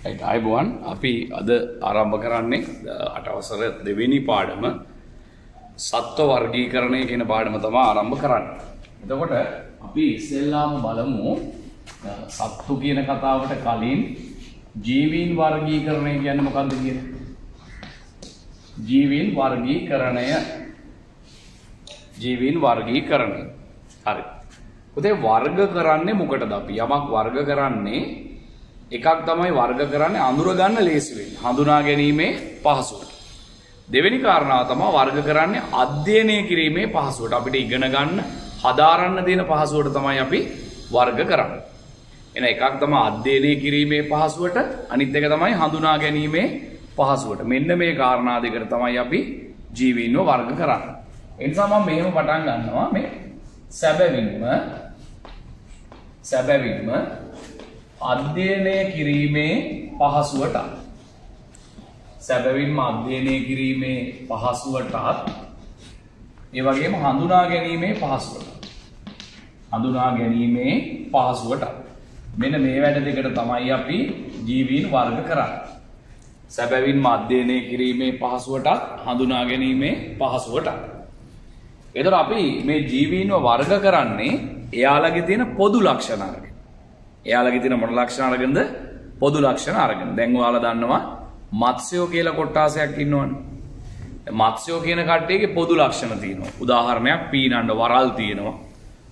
අයිබෝන් අපි අද ආරම්භ කරන්නේ අටවසර දෙවෙනි පාඩම සත්ව වර්ගීකරණය කියන පාඩම තමයි ආරම්භ කරන්නේ. එතකොට අපි ඉස්සෙල්ලාම බලමු සත්තු කියන කතාවට කලින් ජීවීන් වර්ගීකරණය කියන්නේ මොකක්ද කියලා. ජීවීන් වර්ගීකරණය. හරි. උදේ වර්ග කරන්නේ මොකටද අපි? යමක් වර්ග කරන්නේ එකක් තමයි වර්ග කරන්නේ අඳුර ගන්න ලේසි වෙන්නේ. හඳුනා ගැනීමේ පහසුවට. දෙවෙනි කාරණාව තමයි වර්ග කරන්නේ අධ්‍යයනය කිරීමේ පහසුවට. අපිට ඉගෙන ගන්න, හදාරන්න දෙන පහසුවට තමයි අපි වර්ග කරන්නේ. එන එකක් තමයි අධ්‍යයනය කිරීමේ පහසුවට, අනිත් එක තමයි හඳුනා ගැනීමේ පහසුවට. මෙන්න මේ කාරණා දෙකට තමයි අපි ජීවීන්ව වර්ග කරන්නේ. ඒ නිසා මම මෙහෙම පටන් ගන්නවා මේ සැබවින්ම අධ්‍යයනය කිරීමේ පහසුවට. සැබවින්ම අධ්‍යයනය කිරීමේ පහසුවටත් ඒ වගේම හඳුනා ගැනීමේ පහසුවට. මෙන්න මේ වැඩ දෙකට තමයි අපි ජීවීන් වර්ග කරන්නේ. සැබවින්ම අධ්‍යයනය කිරීමේ පහසුවටත් හඳුනා ගැනීමේ පහසුවට. එතකොට අපි මේ ජීවීන්ව වර්ග කරන්නේ එයාලගේ තියෙන පොදු ලක්ෂණ අරගෙන. එයාලගේ තියෙන මොන ලක්ෂණ අරගෙනද? පොදු ලක්ෂණ අරගෙන. දැන් ඔයාලා දන්නවා මත්ස්‍යෝ කියලා කොට්ටාසයක් ඉන්නවනේ. මත්ස්‍යෝ කියන කට්ටියගේ පොදු ලක්ෂණ තියෙනවා. උදාහරණයක් පීනන්න වරල් තියෙනවා.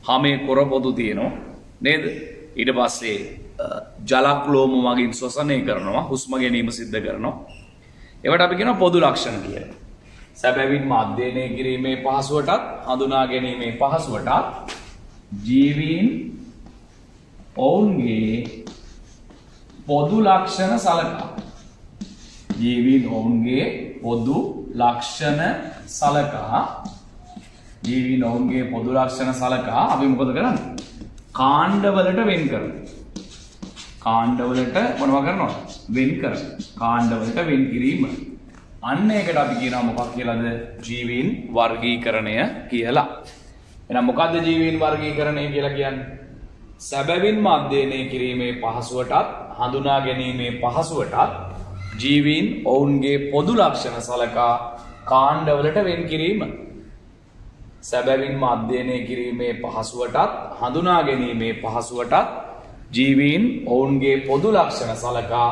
හැමේ කොර පොදු තියෙනවා. නේද? ඊට පස්සේ ජලක්ලෝම වගේ ශ්වසනය කරනවා, හුස්ම ගැනීම සිද්ධ කරනවා. ඒවට අපි කියනවා පොදු ලක්ෂණ කියලා. සැබවින්ම අධ්‍යයනය කිරීමේ පහසුවටත් හඳුනා ගැනීමේ පහසුවටත් ජීවීන් ඔවුන්ගේ පොදු ලක්ෂණ සලකා. ජීවීන් ඔවුන්ගේ පොදු ලක්ෂණ සලකා අපි මොකද කරන්නේ? කාණ්ඩවලට වෙන් කරනවා. කාණ්ඩවලට මොනවා කරනවද? වෙන් කරනවා. කාණ්ඩවලට වෙන් කිරීම. අන්න ඒකට අපි කියනවා මොකක් කියලාද? ජීවීන් වර්ගීකරණය කියලා. එහෙනම් මොකද්ද ජීවීන් වර්ගීකරණය කියලා කියන්නේ? සැබවින්ම අධ්‍යයනය කිරීමේ පහසුවටත් හඳුනා ගැනීමේ පහසුවටත් ජීවීන් ඔවුන්ගේ පොදු ලක්ෂණ සලකා කාණ්ඩවලට වෙන් කිරීම. සැබවින්ම අධ්‍යයනය කිරීමේ පහසුවටත් හඳුනා ගැනීමේ පහසුවටත් ජීවීන් ඔවුන්ගේ පොදු ලක්ෂණ සලකා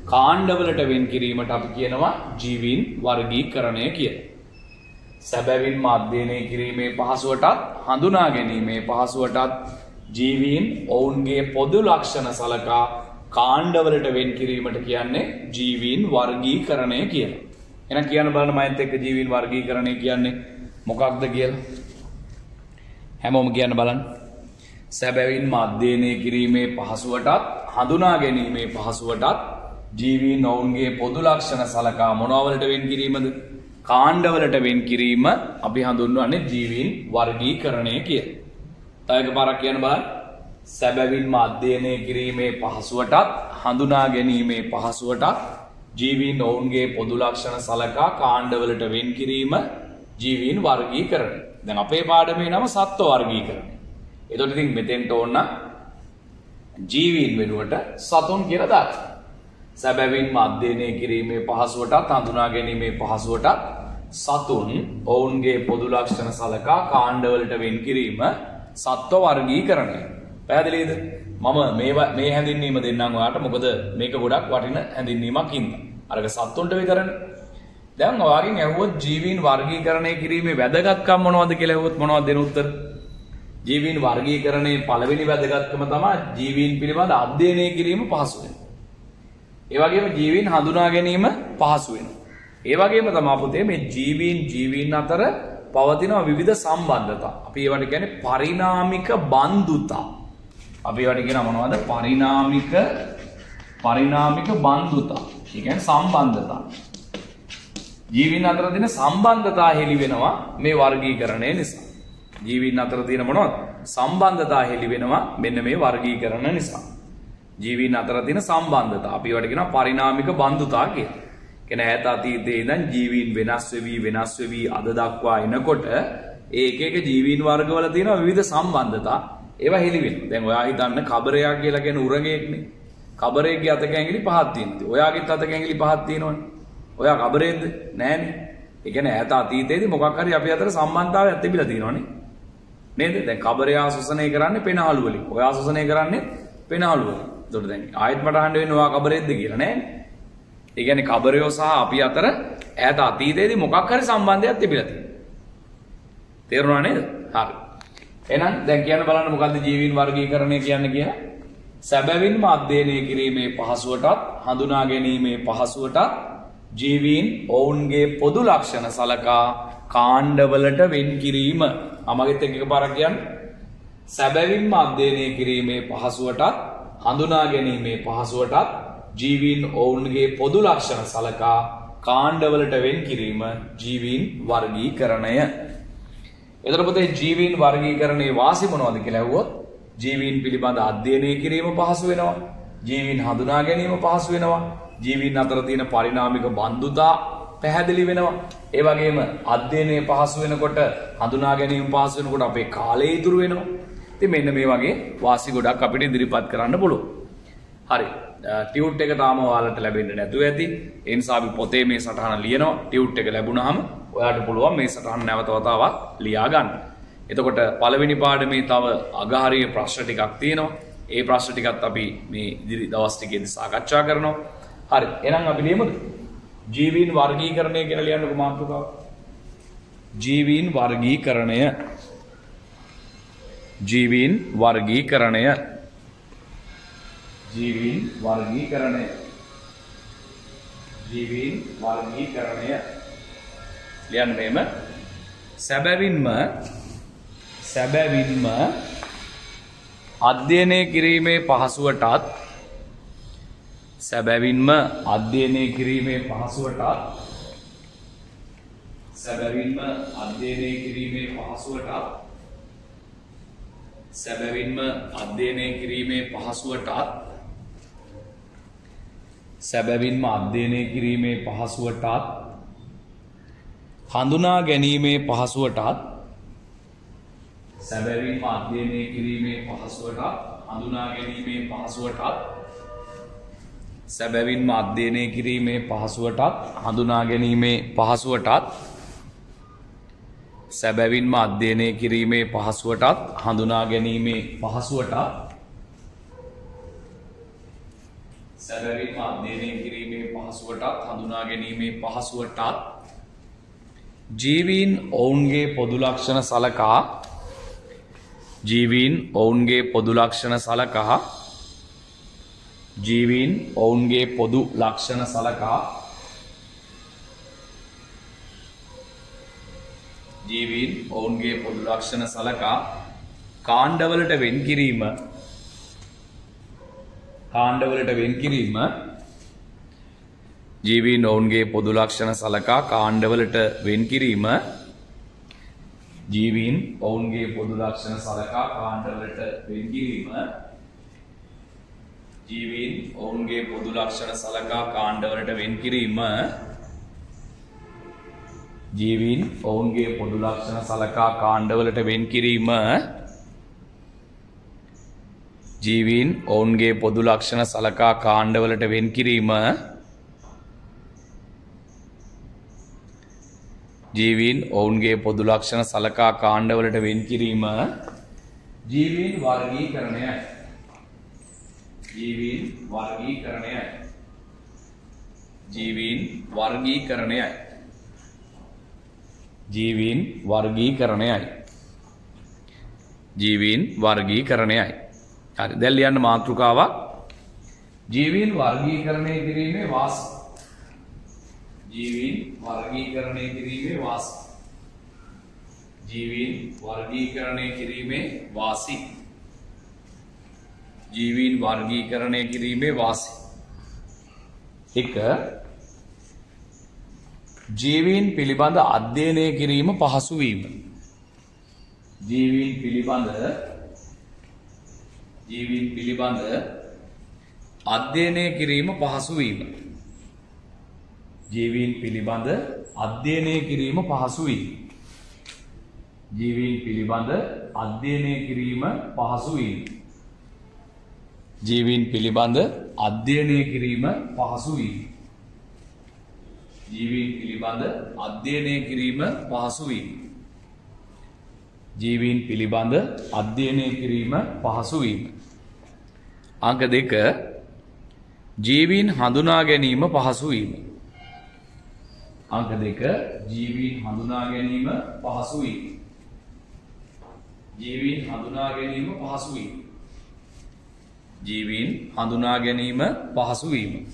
කාණ්ඩවලට වෙන් කිරීමට අපි කියනවා ජීවීන් වර්ගීකරණය කියලා. සැබවින්ම අධ්‍යයනය කිරීමේ පහසුවටත් හඳුනා ගැනීමේ පහසුවටත් ජීවීන් ඔවුන්ගේ පොදු ලක්ෂණ සලකා කාණ්ඩවලට වෙන් කිරීමට කියන්නේ ජීවීන් වර්ගීකරණය කියලා. එහෙනම් කියන්න බලන්න මයත් එක්ක ජීවීන් වර්ගීකරණය කියන්නේ මොකක්ද කියලා. හැමෝම කියන්න බලන්න. සැබවින්ම අධ්‍යයනය කිරීමේ පහසුවටත් හඳුනා ගැනීමේ පහසුවටත් ජීවීන් ඔවුන්ගේ පොදු ලක්ෂණ සලකා මොනවලට වෙන් කිරීමද? කාණ්ඩවලට වෙන් කිරීම අපි හඳුන්වන්නේ ජීවීන් වර්ගීකරණය කියලා. තව එක පාරක් කියන්න බලන්න. සැබවින්ම අධ්‍යයනය කිරීමේ පහසුවටත් හඳුනා ගැනීමේ පහසුවටත් ජීවීන් ඔවුන්ගේ පොදු ලක්ෂණ සලකා කාණ්ඩවලට වෙන් කිරීම ජීවීන් වර්ගීකරණය. දැන් අපේ පාඩමේ නම සත්ව වර්ගීකරණය. එතකොට ඉතින් මෙතෙන්ට ඕන ජීවීන් වෙනුවට සතුන් කියලා දාන්න. සැබවින්ම අධ්‍යයනය කිරීමේ පහසුවටත් හඳුනා ගැනීමේ පහසුවටත් සතුන් ඔවුන්ගේ පොදු ලක්ෂණ සලකා කාණ්ඩවලට වෙන් කිරීම සත්ව වර්ගීකරණය. පැහැදිලිද? මම මේ හැඳින්වීම දෙන්නම් ඔයාලට. මොකද මේක ගොඩක් වටින හැඳින්වීමක් ඉන්නවා. අරක සත්තුන්ට විතරනේ. දැන් ඔයාගෙන් ඇහුවොත් ජීවීන් වර්ගීකරණය කිරීමේ වැදගත්කම මොනවද කියලා ඇහුවොත් මොනවද දෙන උත්තර? ජීවීන් වර්ගීකරණයේ පළවෙනි වැදගත්කම තමයි ජීවීන් පිළිබඳ අධ්‍යයනය කිරීම පහසු වෙනවා. ඒ වගේම ජීවීන් හඳුනා ගැනීම පහසු වෙනවා. ඒ වගේම තමයි පුතේ මේ ජීවීන් අතර පවතින විවිධ සම්බන්ධතා. අපි ඒවට කියන්නේ පරිණාමික බන්ධුතා. අපි ඒවට කියන මොනවද? පරිණාමික බන්ධුතා. ඒ කියන්නේ සම්බන්ධතා. ජීවීන් අතර තියෙන සම්බන්ධතා හෙළි වෙනවා මේ වර්ගීකරණය නිසා. ජීවීන් අතර තියෙන මොනවද? සම්බන්ධතා හෙළි වෙනවා මෙන්න මේ වර්ගීකරණ නිසා. ජීවීන් අතර තියෙන සම්බන්ධතා අපි ඒවට කියනවා පරිණාමික බන්ධුතා කියලා. කියන ඈත අතීතයේ ඉඳන් ජීවීන් වෙනස් වෙවි අද දක්වා එනකොට එක ජීවීන් වර්ගවල තියෙන විවිධ සම්බන්ධතා ඒවා හෙළි වෙනවා. දැන් ඔයා හිතන්න කබරයා කියලා කියන උරගයෙක්නේ. කබරේගේ අතක ඇඟිලි පහක් තියෙනවා. ඔයාගෙත් අතක ඇඟිලි පහක් තියෙනවනේ. ඔයා කබරේද? නෑනේ. ඒ කියන්නේ ඈත අතීතයේදී මොකක් හරි අපි අතර සම්බන්ධතාවයක් තිබිලා තියෙනවනේ. නේද? දැන් කබරයා ශෝෂණය කරන්නේ පෙනහළු වලින්. ඔයා ශෝෂණය කරන්නේ පෙනහළු වලින්. ඒතකොට දැන් ආයෙත් මට අහන්න වෙන්නේ ඔයා කබරේද්ද කියලා නෑනේ. ඒ කියන්නේ කබරයෝ සහ අපි අතර ඈත අතීතයේදී මොකක් හරි සම්බන්ධයක් තිබිලා තියෙනවා. තේරුණා නේද? හරි. එහෙනම් දැන් කියන්න බලන්න මොකද්ද ජීවීන් වර්ගීකරණය කියන්නේ කියලා? සැබවින්ම අධ්‍යයනය කිරීමේ පහසුවටත් හඳුනා ගැනීමේ පහසුවටත් ජීවීන් ඔවුන්ගේ පොදු ලක්ෂණ සලකා කාණ්ඩවලට වෙන් කිරීම. අමගෙත් එකපාරක් කියන්න. සැබවින්ම අධ්‍යයනය කිරීමේ පහසුවටත් හඳුනා ගැනීමේ පහසුවටත් ජීවීන් ඔවුන්ගේ පොදු ලක්ෂණ සලකා කාණ්ඩවලට වෙන් කිරීම ජීවීන් වර්ගීකරණය. එතකොට පුතේ ජීවීන් වර්ගීකරණයේ වාසි මොනවද කියලා ඇහුවොත් ජීවීන් පිළිබඳ අධ්‍යයනය කිරීම පහසු වෙනවා. ජීවීන් හඳුනා ගැනීම පහසු වෙනවා. ජීවීන් අතර තියෙන පරිණාමික බන්ධුතා පැහැදිලි වෙනවා. ඒ වගේම අධ්‍යයනය පහසු වෙනකොට හඳුනා ගැනීම පහසු වෙනකොට අපේ කාලය ඉතුරු වෙනවා. ඉතින් මෙන්න මේ වගේ වාසි ගොඩක් අපිට ඉදිරිපත් කරන්න පුළුවන්. හරි. ටියුට් එක තාම ඔයාලට ලැබෙන්නේ නැතුව ඇති. ඒ නිසා අපි පොතේ මේ සටහන ලියනවා. ටියුට් එක ලැබුණාම ඔයාලට පුළුවන් මේ සටහන නැවත වතාවක් ලියා ගන්න. එතකොට පළවෙනි පාඩමේ තව අගහරිය ප්‍රශ්න ටිකක් තියෙනවා. ඒ ප්‍රශ්න ටිකත් අපි මේ ඉදිරි දවස් ටිකේදී සාකච්ඡා කරනවා. හරි. එහෙනම් අපි ලියමුද? ජීවීන් වර්ගීකරණය කියලා ලියන්නකො මාතෘකාව. ජීවීන් වර්ගීකරණය. ජීවීන් වර්ගීකරණය. ජීවීන් වර්ගීකරණය. ජීවීන් වර්ගීකරණය. ලියන්න මේම සැබවින්ම අධ්‍යයනය කිරීමේ පහසුවටත් සැබවින්ම අධ්‍යයනය කිරීමේ පහසුවටත් සැබවින්ම අධ්‍යයනය කිරීමේ පහසුවටත් සැබවින්ම අධ්‍යයනය කිරීමේ පහසුවටත් සැබවින්ම අධ්‍යයනය කිරීමේ පහසුවටත් හඳුනා ගැනීමේ පහසුවටත් සැබවින්ම අධ්‍යයනය කිරීමේ පහසුවටත් හඳුනා ගැනීමේ පහසුවටත් සැබවින්ම අධ්‍යයනය කිරීමේ පහසුවටත් හඳුනා ගැනීමේ පහසුවටත් සැබවින්ම අධ්‍යයනය කිරීමේ පහසුවටත් හඳුනා ගැනීමේ පහසුවටත් සැබවින්ම අධ්‍යයනය කිරීමේ පහසුවටත් හඳුනා ගැනීමේ පහසුවටත් ජීවීන් ඔවුන්ගේ පොදු ලක්ෂණ සලකා ජීවීන් ඔවුන්ගේ පොදු ලක්ෂණ සලකා ජීවීන් ඔවුන්ගේ පොදු ලක්ෂණ සලකා ජීවීන් ඔවුන්ගේ පොදු ලක්ෂණ සලකා කාණ්ඩවලට වෙන් කිරීම ජීවීන් ඔවුන්ගේ පොදු ලක්ෂණ සලකා කාණ්ඩවලට වෙන් කිරීම ජීවීන් ඔවුන්ගේ පොදු ලක්ෂණ සලකා කාණ්ඩවලට වෙන් කිරීම ජීවීන් ඔවුන්ගේ පොදු ලක්ෂණ සලකා කාණ්ඩවලට වෙන් කිරීම ජීවීන් ඔවුන්ගේ පොදු ලක්ෂණ සලකා කාණ්ඩවලට වෙන් කිරීම ජීවීන් ඔවුන්ගේ පොදු ලක්ෂණ සලකා කාණ්ඩවලට වෙන් කිරීම ජීවීන් ඔවුන්ගේ පොදු ලක්ෂණ සලකා කාණ්ඩවලට වෙන් කිරීම ජීවීන් වර්ගීකරණයයි ජීවීන් වර්ගීකරණයයි ජීවීන් වර්ගීකරණයයි ජීවීන් වර්ගීකරණයයි ජීවීන් වර්ගීකරණයයි. හරි. දැන් ලියන්න මාතෘකාවක්. ජීවීන් වර්ගීකරණය කිරීමේ වාසි. ජීවීන් වර්ගීකරණය කිරීමේ වාසි. ජීවීන් වර්ගීකරණය කිරීමේ වාසි. ජීවීන් වර්ගීකරණය කිරීමේ වාසි. 1. ජීවීන් පිළිබඳ අධ්‍යයනය කිරීම පහසු වීම. ජීවීන් පිළිබඳ අධ්‍යයනය කිරීම පහසු වීම. ජීවීන් පිළිබඳ අධ්‍යයනය කිරීම පහසු වීම. ජීවීන් පිළිබඳ අධ්‍යයනය කිරීම පහසු වීම. ජීවීන් පිළිබඳ අධ්‍යයනය කිරීම පහසු වීම. ජීවීන් පිළිබඳ අධ්‍යයනය කිරීම පහසු වීම. ජීවීන් පිළිබඳ අධ්‍යයනය කිරීම පහසු වීම. අංක 2 ජීවීන් හඳුනා ගැනීම පහසු වීම. අංක 2 ජීවීන් හඳුනා ගැනීම පහසු වීම. ජීවීන් හඳුනා ගැනීම පහසු වීම. ජීවීන් හඳුනා ගැනීම පහසු වීම.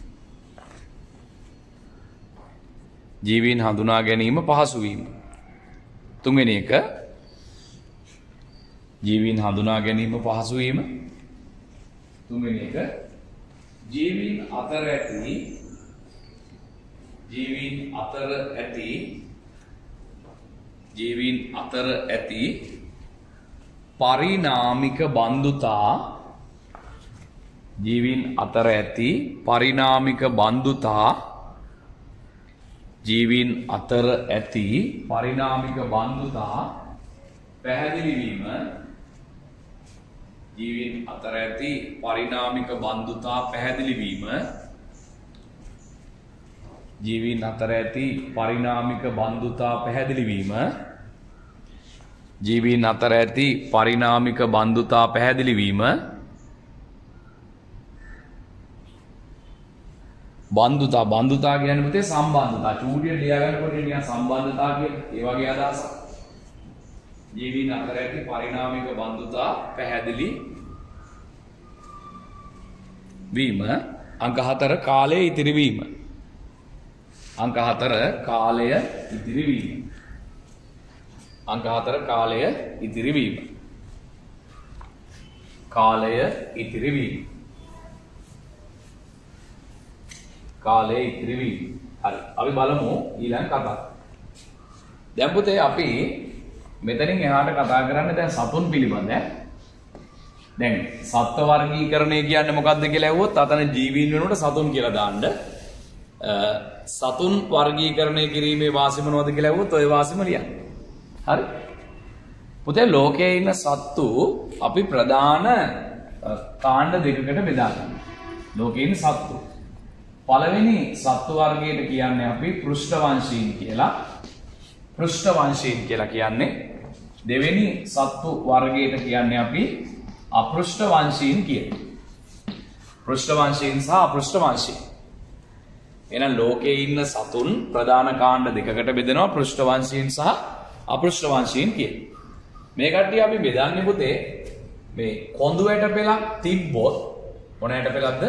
ජීවීන් හඳුනා ගැනීම පහසු වීම. තුන්වෙනි එක ජීවීන් හඳුනා ගැනීම පහසු වීම. තුන්වෙනි එක ජීවීන් අතර ඇති ජීවීන් අතර ඇති ජීවීන් අතර ඇති පරිණාමික බන්ධුතා ජීවීන් අතර ඇති පරිණාමික බන්ධුතා ජීවීන් අතර ඇති පරිණාමික බන්ධුතා පැහැදිලි වීම. ජීවීන් අතර ඇති පරිණාමික බන්ධුතා පැහැදිලි වීම. ජීවීන් අතර ඇති පරිණාමික බන්ධුතා පැහැදිලි වීම. ජීවීන් අතර ඇති පරිණාමික බන්ධුතා පැහැදිලි වීම. බන්ධුතා කියන්නේ පුතේ සම්බන්ධතා. චූටියට ලියා ගන්නකොට නිකන් සම්බන්ධතා කියන ඒ වගේ අදහසක්. ජීවීන් අතර ඇති පරිණාමික බන්ධුතා පැහැදිලි වීම. අංක 4 කාලය ඉතිරි වීම. අංක 4 කාලය ඉතිරි වීම. අංක 4 කාලය ඉතිරි වීම. කාලය ඉතිරි වීම. කාලය ඉතිරි වීම. හරි. අපි බලමු ඊළඟ කතාව. දැන් පුතේ අපි මෙතනින් එහාට කතා කරන්නේ දැන් සතුන් පිළිබඳ. දැන් සත්ත්ව වර්ගීකරණය කියන්නේ මොකක්ද කියලා ඇහුවොත් අතන ජීවීන් වෙනුවට සතුන් කියලා දාන්න. සතුන් වර්ගීකරණය කිරීමේ වාසි මොනවද කියලා ඇහුවොත් ඔය වාසිම ලියන්න. හරි. පුතේ ලෝකයේ ඉන්න සත්තු අපි ප්‍රධාන කාණ්ඩ දෙකකට බෙදා ගන්නවා. ලෝකයේ ඉන්න සත්තු. පළවෙනි සත්තු වර්ගයට කියන්නේ අපි පෘෂ්ඨවංශීන් කියලා. පෘෂ්ඨවංශීන් කියලා කියන්නේ. දෙවෙනි සත්තු වර්ගයට කියන්නේ අපි අපෘෂ්ඨවංශීන් කියලා. පෘෂ්ඨවංශීන් සහ අපෘෂ්ඨවංශීන්. එහෙනම් ලෝකයේ ඉන්න සතුන් ප්‍රධාන කාණ්ඩ දෙකකට බෙදෙනවා පෘෂ්ඨවංශීන් සහ අපෘෂ්ඨවංශීන් කියලා. මේ කට්ටිය අපි බෙදන්නේ පුතේ මේ කොඳු ඇට පෙලක් තිබ්බොත් මොන ඇට පෙලක්ද?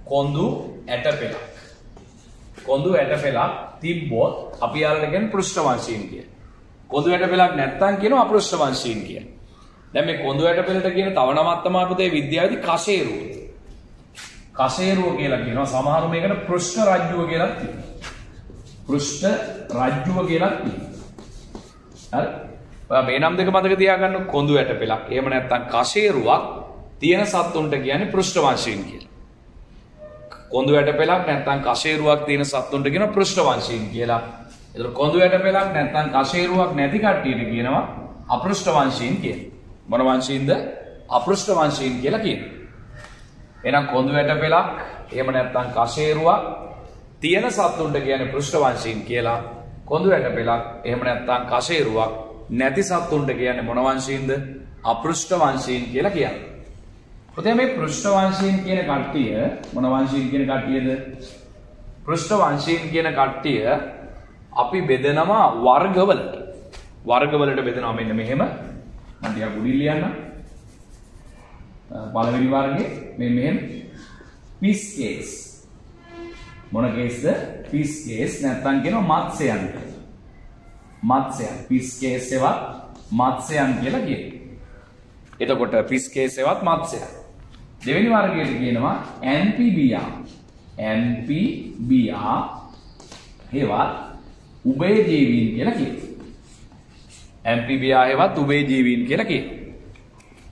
කොඳු ඇට පෙලක්. කොඳු ඇට පෙලක් තිබ්බොත් අපි යාළුවෝ කියන්නේ පෘෂ්ඨවංශීන් කියලා. කොඳු ඇට පෙලක් නැත්තම් කියනවා අපෘෂ්ඨවංශීන් කියලා. දැන් මේ කොඳු ඇට පෙලට කියන තව නමක් තමයි පුතේ විද්‍යාවේදී කෂේරුව. කෂේරුව කියලා කියනවා. සමහරු මේකට පෘෂ්ඨ රජ්ජුව කියලා කියනවා. පෘෂ්ඨ රජ්ජුව කියලා කියනවා. හරි. ඔයා මේ නම් දෙක මතක තියාගන්න. කොඳු ඇට පෙලක්. එහෙම නැත්තම් කෂේරුවක් තියෙන සත්තුන්ට කියන්නේ පෘෂ්ඨවංශීන් කියලා. කොඳු ඇට පෙලක් නැත්තම් කෂේරුවක් තියෙන සත්තුන්ට කියනවා පෘෂ්ඨවංශීන් කියලා. ඒතර කොඳු ඇට පෙලක් නැත්තම් කෂේරුවක් නැති කට්ටියට කියනවා අපෘෂ්ඨවංශීන් කියලා. මොන වංශීන්ද? අපෘෂ්ඨවංශීන් කියලා කියනවා. එහෙනම් කොඳු ඇට පෙලක් එහෙම නැත්තම් කෂේරුවක් තියෙන සත්තුන්ට කියන්නේ පෘෂ්ඨවංශීන් කියලා. කොඳු ඇට පෙලක් එහෙම නැත්තම් කෂේරුවක් නැති සත්තුන්ට කියන්නේ මොන වංශීන්ද? අපෘෂ්ඨවංශීන් කියලා කියන්නේ. පුතේ මේ පෘෂ්ඨවංශීන් කියන කට්ටිය මොන වංශීන් කියන කට්ටියද? පෘෂ්ඨවංශීන් කියන කට්ටිය අපි බෙදනවා වර්ගවලට. වර්ගවලට බෙදනවා මෙන්න මෙහෙම. මම ටිකක් උඩින් ලියන්න. පළවෙනි වර්ගයේ මේ මෙහෙම පිස් කේස්. මොන කේස්ද? පිස් කේස් නැත්තම් කියනවා මත්ස්‍යයන්. මත්ස්‍යයන් පිස් කේස් ඒවත් මත්ස්‍යයන් කියලා කියනවා. එතකොට පිස් කේස් ඒවත් මත්ස්‍යයන්. දෙවෙනි වර්ගයට කියනවා ඇම්ෆිබියා. ඇම්ෆිබියා ඒවත් උභයජීවීන් කියලා කියනවා. ඇම්ෆිබියා ඒවත් උභයජීවීන් කියලා කියනවා.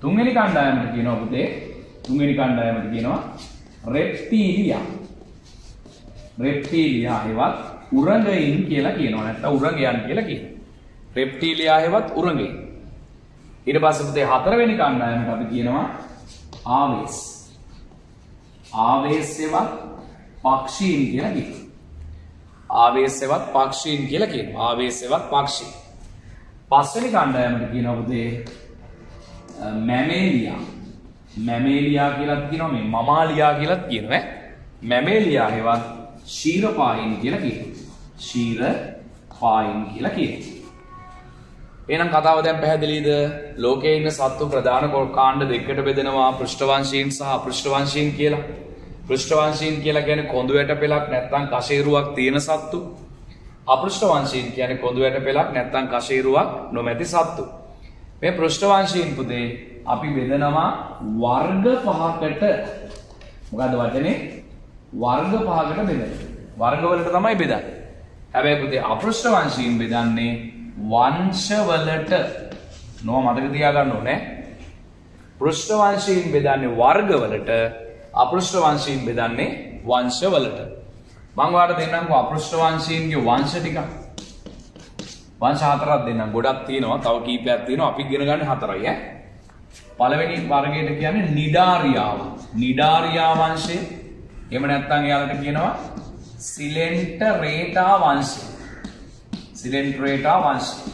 තුන්වෙනි කණ්ඩායමට කියනවා පුතේ තුන්වෙනි කණ්ඩායමට කියනවා රෙප්ටීලියා. රෙප්ටීලියා ඒවත් උරගයින් කියලා කියනවා. නැත්නම් උරගයන් කියලා කියනවා. රෙප්ටීලියා ඒවත් උරගයින්. ඊට පස්සේ පුතේ හතරවෙනි කණ්ඩායමට අපි කියනවා ආවේස්. ආවේශවත් පක්ෂීන් කියලා කියනවා. ආවේශවත් පක්ෂීන් කියලා කියනවා. ආවේශවත් පක්ෂී. පස්වෙනි කණ්ඩායමට කියනවා පුතේ මැමේලියා. මැමේලියා කියලාත් කියනවා මේ මමාලියා කියලාත් කියනවා. මැමේලියා හේවත් ශීරපායින් කියලා කියනවා. ශීරපායින් කියලා කියනවා. එහෙනම් කතාව දැන් පැහැදිලිද? ලෝකයේ ඉන්න සත්තු ප්‍රධාන කාණ්ඩ දෙකකට බෙදෙනවා පෘෂ්ඨවංශීන් සහ අපෘෂ්ඨවංශීන් කියලා. පෘෂ්ඨවංශීන් කියලා කියන්නේ කොඳු වැට පෙලක් නැත්නම් කශේරුවක් තියෙන සත්තු. අපෘෂ්ඨවංශීන් කියන්නේ කොඳු වැට පෙලක් නැත්නම් කශේරුවක් නොමැති සත්තු. මේ පෘෂ්ඨවංශීන් පුතේ අපි බෙදනවා වර්ග පහකට. මොකද්ද වචනේ? වර්ග පහකට බෙදනවා. වර්ග වලට තමයි බෙදන්නේ. හැබැයි පුතේ අපෘෂ්ඨවංශීන් බෙදන්නේ වංශවලට. නෝ මතක තියාගන්න ඕනේ. පෘෂ්ඨවංශීන් බෙදන්නේ වර්ගවලට, අපෘෂ්ඨවංශීන් බෙදන්නේ වංශවලට. මම ඔයාලට දෙන්නම්කෝ අපෘෂ්ඨවංශීන්ගේ වංශ ටික. වංශ හතරක් දෙන්නම්. ගොඩක් තියෙනවා. තව කීපයක් තියෙනවා. අපි ඉගෙන ගන්න හතරයි ඈ. පළවෙනි වර්ගයට කියන්නේ නිඩාරියාව. නිඩාරියා වංශය. එහෙම නැත්නම් එයාලට කියනවා සිලෙන්ටරේටා වංශය. සිලෙන්ටරේටා වංශය.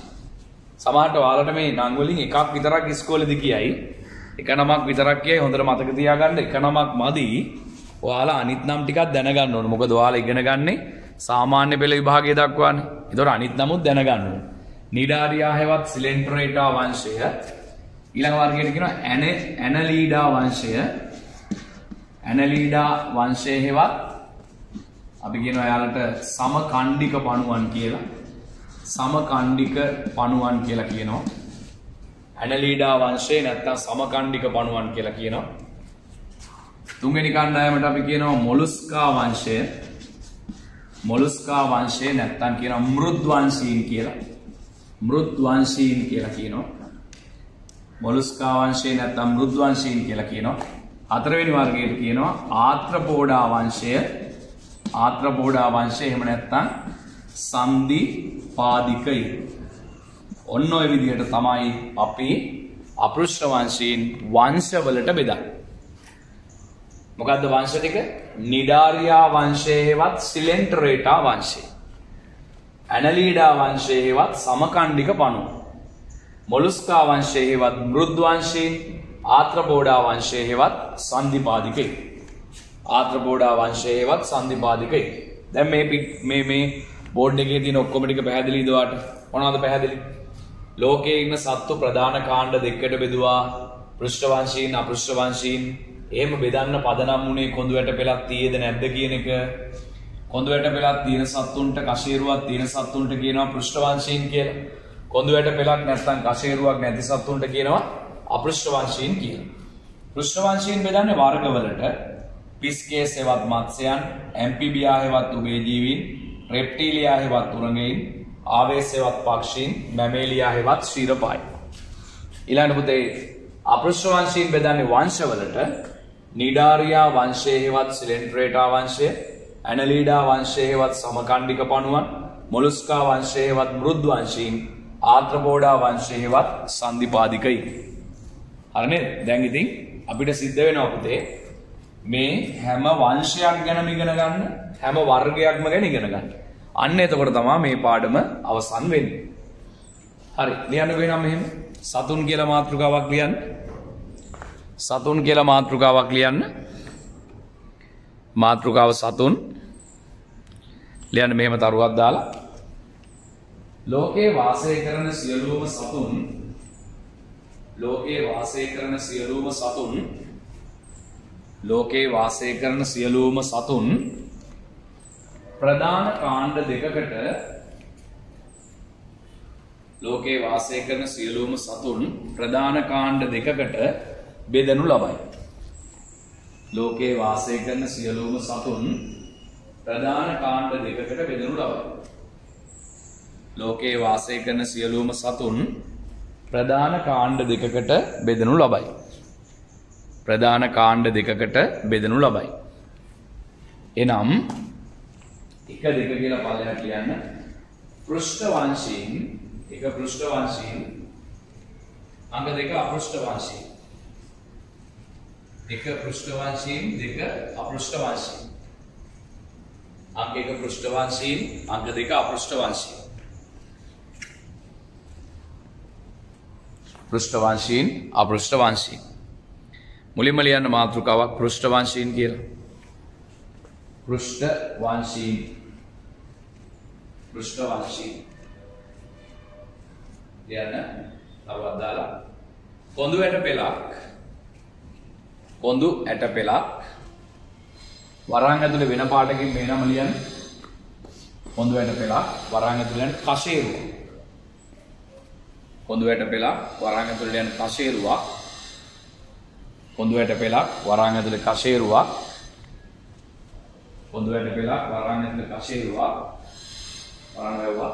සමහරට ඔයාලට මේ නම් වලින් එකක් විතරක් ඉස්කෝලේදී කියයි. එක නමක් විතරක් කියයි. හොඳට මතක තියාගන්න. එක නමක් මදි. ඔයාලා අනිත් නම් ටිකක් දැනගන්න ඕනේ. මොකද ඔයාලා ඉගෙන ගන්නේ සාමාන්‍ය පෙළ විභාගය දක්වානේ. ඒතකොට අනිත් නමුත් දැනගන්න ඕනේ. නිඩාරියා හැවත් සිලෙන්ටරේටා වංශය. ඊළඟ වර්ගයට කියනවා ඇනලීඩා වංශය. ඇනලීඩා වංශය හැවත් අපි කියනවා එයාලට සමකණ්ඩික පණුවන් කියලා. සමකණ්ඩික පණුවන් කියලා කියනවා. ඇනලීඩා වංශය නැත්නම් සමකණ්ඩික පණුවන් කියලා කියනවා. තුන්වෙනි කණ්ඩායමට අපි කියනවා මොලුස්කා වංශය. මොලුස්කා වංශය නැත්නම් කියනවා මෘද්වංශීන් කියලා. මෘද්වංශීන් කියලා කියනවා. මොලුස්කා වංශය නැත්නම් මෘද්වංශීන් කියලා කියනවා. හතරවෙනි වර්ගයට කියනවා ආත්‍රපෝඩා වංශය. ආත්‍රපෝඩා වංශය එහෙම නැත්නම් සන්ධිපාදිකයි. ඔන්න ඔය විදිහට තමයි අපි අපෘෂ්ඨවංශීන් වංශවලට බෙදන්නේ. මොකද්ද වංශ ටික? නිඩාරියා වංශය හේවත් සිලෙන්ටරේටා වංශය. ඇනලීඩා වංශය හේවත් සමකණ්ඩික පණුව. මොලුස්කා වංශය හේවත් මෘද්වංශීන්. ආත්‍රපෝඩා වංශය හේවත් සන්ධිපාදිකයි. ආත්‍රපෝඩා වංශය හේවත් සන්ධිපාදිකයි. දැන් මේ බෝඩ් එකේ තියෙන ඔක්කොම ටික පැහැදිලිද ඔයාලට? මොනවද පැහැදිලි? ලෝකයේ ඉන්න සත්තු ප්‍රධාන කාණ්ඩ දෙකකට බෙදුවා පෘෂ්ඨවංශීන් අපෘෂ්ඨවංශීන්. එහෙම බෙදන්න පදනම් වුණේ කොඳු වැට පෙලක් තියෙද නැද්ද කියන එක. කොඳු වැට පෙලක් තියෙන සත්තුන්ට කශේරුවක් තියෙන සත්තුන්ට කියනවා පෘෂ්ඨවංශීන් කියලා. කොඳු වැට පෙලක් නැත්නම් කශේරුවක් නැති සත්තුන්ට කියනවා අපෘෂ්ඨවංශීන් කියලා. පෘෂ්ඨවංශීන් බෙදන්නේ වර්ගවලට. පිස්කේස් හේවත් මත්ස්‍යයන්, ඇම්ෆිබියා හේවත් උභයජීවීන්, රෙප්ටීලියා හේවත් උරගයින්, ආවේශ හේවත් පක්ෂීන්, මැමේලියා හේවත් ශීරපායි. ඊළඟ පුතේ අපෘෂ්ඨවංශීන් බෙදන්නේ වංශවලට. නිඩාරියා වංශය හේවත් සිලෙන්ටරේටා වංශය, ඇනලීඩා වංශය හේවත් සමකණ්ඩික පණුවන්, මොලුස්කා වංශය හේවත් මෘද්වංශීන්, ආත්‍රපෝඩා වංශය හේවත් සන්ධිපාදිකයි. හරිනේ? දැන් ඉතින් අපිට සිද්ධ වෙනවා පුතේ මේ හැම වංශයක් ගැනම ඉගෙන ගන්න, හැම වර්ගයක්ම ගැන ඉගෙන ගන්න. අන්න එතකොට තමයි මේ පාඩම අවසන් වෙන්නේ. හරි. ලියන්න වෙනවා මෙහෙම. සතුන් කියලා මාතෘකාවක් ලියන්න. සතුන් කියලා මාතෘකාවක් ලියන්න. මාතෘකාව සතුන්. ලියන්න මෙහෙම තරුවක් දාලා. ලෝකේ වාසය කරන සියලුම සතුන්, ලෝකේ වාසය කරන සියලුම සතුන්, ලෝකේ වාසය කරන සියලුම සතුන් ප්‍රධාන කාණ්ඩ දෙකකට, ලෝකේ වාසය කරන සියලුම සතුන් ප්‍රධාන කාණ්ඩ දෙකකට බෙදනු ලබයි. ලෝකේ වාසය කරන සියලුම සතුන් ප්‍රධාන කාණ්ඩ දෙකකට බෙදනු ලබයි. ලෝකේ වාසය කරන සියලුම සතුන් ප්‍රධාන කාණ්ඩ දෙකකට බෙදනු ලබයි. ප්‍රධාන කාණ්ඩ දෙකකට බෙදනු ලබයි. එනම් එක දෙක කියලා පළයක් කියන්න. පෘෂ්ඨවංශීන්, එක පෘෂ්ඨවංශීන්, අංග දෙක අපෘෂ්ඨවංශීන්. එක පෘෂ්ඨවංශීන් දෙක අපෘෂ්ඨවංශීන්. අංක 1 පෘෂ්ඨවංශීන් අංක 2 අපෘෂ්ඨවංශීන්. පෘෂ්ඨවංශීන් අපෘෂ්ඨවංශීන්. මුලින්ම ලියන්න මාතෘකාවක් පෘෂ්ඨවංශීන් කියලා. පෘෂ්ඨවංශීන් පෘෂ්ඨවංශීන් ලියන්න. තවත් දාලා කොඳු ඇට පෙලක් කොඳු ඇට පෙලක් වරහන් ඇතුලේ වෙන පාටකින් මේ නම ලියන්න. කොඳු ඇට පෙලක් වරහන් ඇතුලේ යන කෂේරුව. කොඳු ඇට පෙලක් වරහන් ඇතුලේ යන කෂේරුවක්. කොඳු ඇට පෙලක් වරහන් ඇතුලේ කෂේරුවක්. කොඳු ඇට පෙලක් වරහන් ඇතුලේ කෂේරුවක්. වරහන් වැව්වා.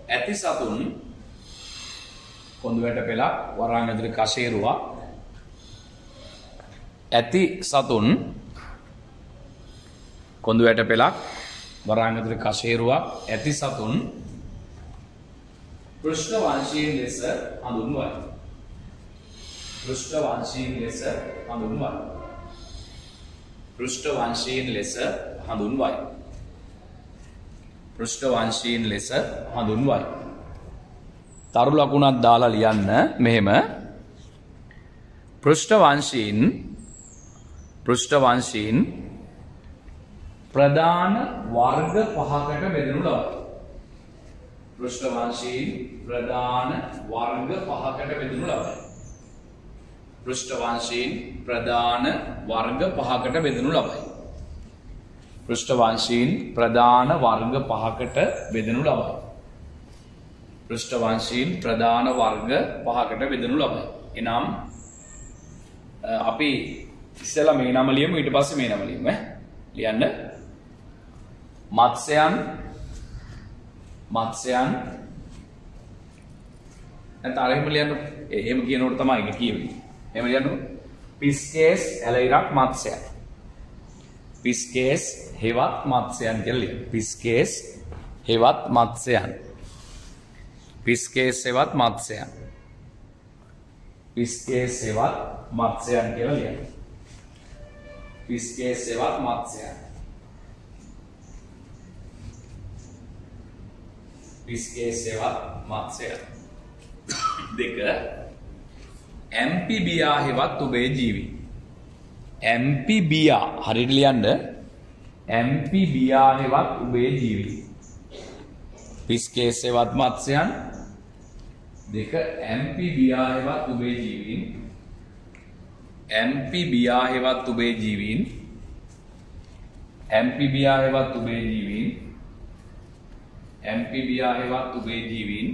ඇති සතුන් කොඳු ඇට පෙලක් වරහන් ඇතුලේ කෂේරුවක්. ඇති සතුන් කොඳු ඇට පෙලක් වරහන් ඇතුලේ කෂේරුවක්. ඇති සතුන් පෘෂ්ඨවංශීන් ලෙස හඳුන්වයි. පෘෂ්ඨවංශීන් ලෙස හඳුන්වයි. පෘෂ්ඨවංශීන් ලෙස හඳුන්වයි. පෘෂ්ඨවංශීන් ලෙස හඳුන්වයි. තරු ලකුණක් දාලා ලියන්න මෙහෙම. පෘෂ්ඨවංශීන් ප්‍රධාන වර්ග පහකට බෙදනු ලබයි. පෘෂ්ඨවංශීන් ප්‍රධාන වර්ග පහකට බෙදනු ලබයි. පෘෂ්ඨවංශීන් ප්‍රධාන වර්ග පහකට බෙදනු ලබයි. පෘෂ්ඨවංශීන් ප්‍රධාන වර්ග පහකට බෙදනු ලබයි. පෘෂ්ඨවංශීන් ප්‍රධාන වර්ග පහකට බෙදනු ලබයි. එනම් අපි ඉස්සෙල්ලා මේ නම ලියමු ඊට පස්සේ මේ නම ලියමු ලියන්න. මත්ස්‍යයන් නැත්නම් අර එහෙම ලියන්න. එහෙම කියනකොට තමයි ඒක කියවෙන්නේ. එහෙම ලියන්න. පිස්කේස් ඇලයිරක් මත්ස්‍යයන්. පිස්කේස් හෙවත් මත්ස්‍යයන් කියලා ලියන්න. පිස්කේස් හෙවත් මත්ස්‍යයන්. පිස්කේස් හෙවත් මත්ස්‍යයන්. පිස්කේස් හෙවත් මත්ස්‍යයන් කියලා ලියන්න. පිස්කේස් හෙවත් මත්ස්‍යයන්. පිස්කේස් හෙවත් මත්ස්‍යයන්. දෙක ඇම්පිබියා හෙවත් උභයජීවී. ඇම්පිබියා හරියට ලියන්න. ඇම්පිබියා හෙවත් උභයජීවී. පිස්කේස් හෙවත් මත්ස්‍යයන්. දෙක ඇම්පිබියා හෙවත් උභයජීවීන්. ඇම්පිබියා හෙවත් උභයජීවීන්. ඇම්පිබියා හෙවත් උභයජීවීන්. ඇම්පිබියා හෙවත් උභයජීවීන්.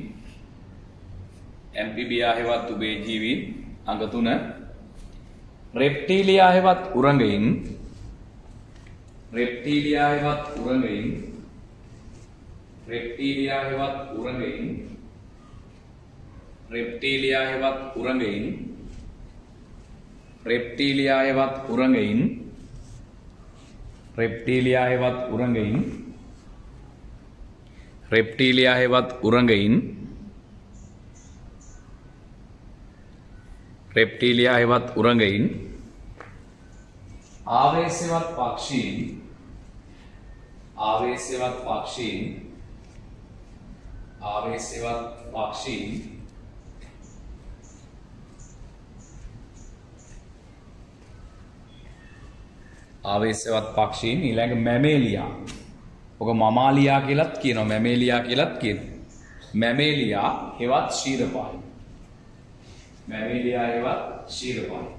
ඇම්පිබියා හෙවත් උභයජීවීන්. අංක 3 රෙප්ටීලියා හෙවත් උරගයින්. රෙප්ටීලියා හෙවත් උරගයින්. රෙප්ටීලියා හෙවත් උරගයින්. රෙප්ටීලියා හෙවත් උරගයින්. රෙප්ටීලියා හෙවත් උරගයින්. රෙප්ටීලියා හෙවත් උරගයින්. රෙප්ටීලියා හෙවත් උරගයින්. රෙප්ටීලියා හෙවත් උරගයින්. ආවේශවත් පක්ෂීන්. ආවේශවත් පක්ෂීන්. ආවේශවත් පක්ෂීන්. ආවේශවත් පක්ෂීන්. ඊළඟ මැමේලියා. ඔක මමාලියා කියලාත් කියනවා. මැමේලියා කියලාත් කියනවා. මැමේලියා හෙවත් ශීරපායි. මැමේලියා හෙවත් ශීරපායි.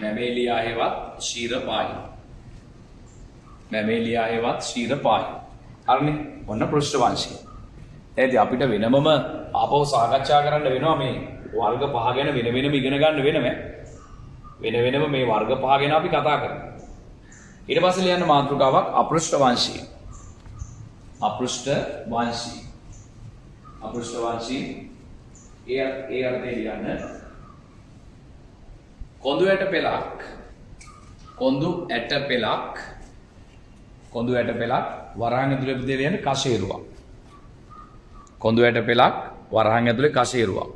මැමේලියා හෙවත් ශීරපායි. මැමේලියා හෙවත් ශීරපායි. හරිනේ. ඔන්න පෘෂ්ඨවංශය. එතෙදි අපිට වෙනමම ආපහු සාකච්ඡා කරන්න වෙනවා මේ වර්ග පහ ගැන වෙනම ඉගෙන ගන්න වෙනම. වෙනම මේ වර්ග පහ ගැන අපි කතා කරමු. ඊට පස්සේ ලියන්න මාතෘකාවක් අපෘෂ්ඨවංශී. අපෘෂ්ඨවංශී. අපෘෂ්ඨවංශී ඒ අර්ථය ලියන්න. කොඳු ඇට පෙලක්. කොඳු ඇට පෙලක්. කොඳු ඇට පෙලක් වරහන් ඇතුලේ බෙදලා යන කෂේරුවක්. කොඳු ඇට පෙලක් වරහන් ඇතුලේ කෂේරුවක්.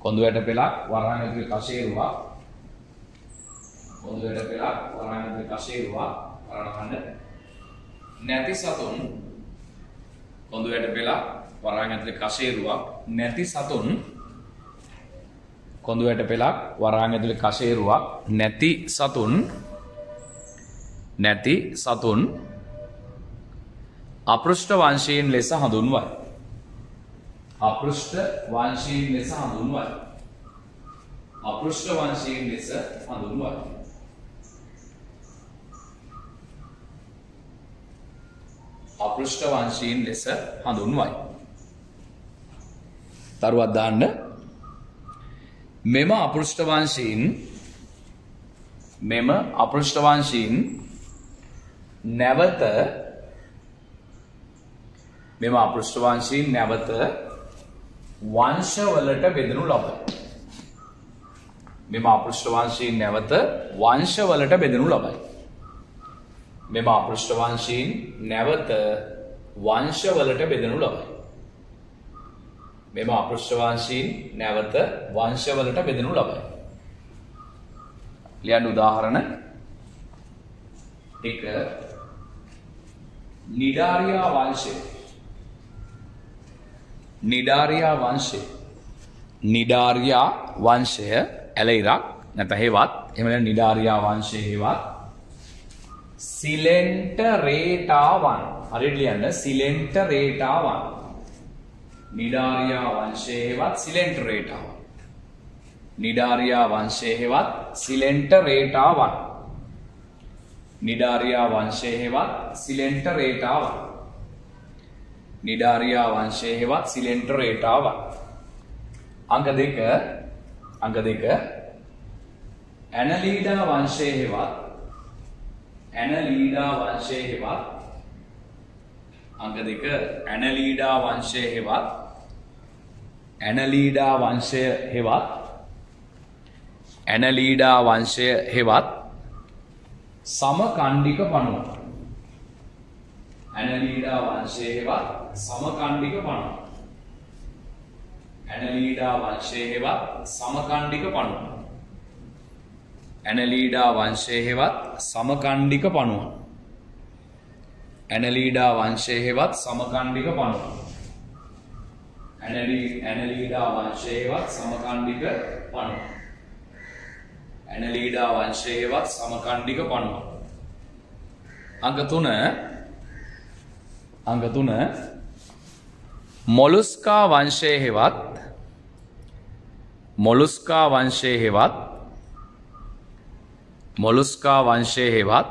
කොඳුයට පෙලක් වරහන් ඇතුලේ කෂේරුවා. කොඳුයට පෙලක් වරහන් ඇතුලේ කෂේරුවා. වරහන් නැති සතුන් කොඳුයට පෙලක් වරහන් ඇතුලේ කෂේරුවා. නැති සතුන් කොඳුයට පෙලක් වරහන් ඇතුලේ කෂේරුවා. නැති සතුන් අපෘෂ්ඨ වංශීන් ලෙස හඳුන්වයි. අපෘෂ්ඨ වංශීන් ලෙස හඳුන්වයි. අපෘෂ්ඨ වංශීන් ලෙස හඳුන්වයි. අපෘෂ්ඨ වංශීන් ලෙස හඳුන්වයි. තරුවක් දාන්න. මෙම අපෘෂ්ඨ වංශීන් නැවත වංශවලට බෙදනු ලබයි. මෙම අපෘෂ්ඨ වංශීන් නැවත වංශවලට බෙදනු ලබයි. මෙම අපෘෂ්ඨ වංශීන් නැවත වංශවලට බෙදනු ලබයි. මෙම අපෘෂ්ඨ වංශීන් නැවත වංශවලට බෙදනු ලබයි. ලියන්න උදාහරණ 1 නිඩාරියා වංශය. නිඩාරියා වංශය ඇලයිරක් නැත්නම් හේවත් එහෙම නැත්නම් නිඩාරියා වංශය හේවත් සිලෙන්ටරේටාවන්. හරියට ලියන්න සිලෙන්ටරේටාවන්. නිඩාරියා වංශය හේවත් සිලෙන්ටරේටාවන්. නිඩාරියා වංශය හේවත් සිලෙන්ටරේටාවන්. නිඩාරියා වංශය හේවත් සිලෙන්ටරේටාවන්. නිඩාරියා වංශය හේවත් සිලෙන්ටරේටාවන්. අංක 2 ඇනලීඩා වංශය හේවත් අංක 2 ඇනලීඩා වංශය හේවත් සමකණ්ඩික පණුව. ඇනලීඩා වංශය හේවත් සමකණ්ඩික පණුව. ඇනලීඩා වංශය හේවත් සමකණ්ඩික පණුව. ඇනලීඩා වංශය හේවත් සමකණ්ඩික පණුව. ඇනලීඩා වංශය හේවත් සමකණ්ඩික පණුව. ඇනලීඩා වංශය හේවත් සමකණ්ඩික පණුව. ඇනලීඩා වංශය හේවත් සමකණ්ඩික පණුව. අංක 3 මොලුස්කා වංශය හේවත්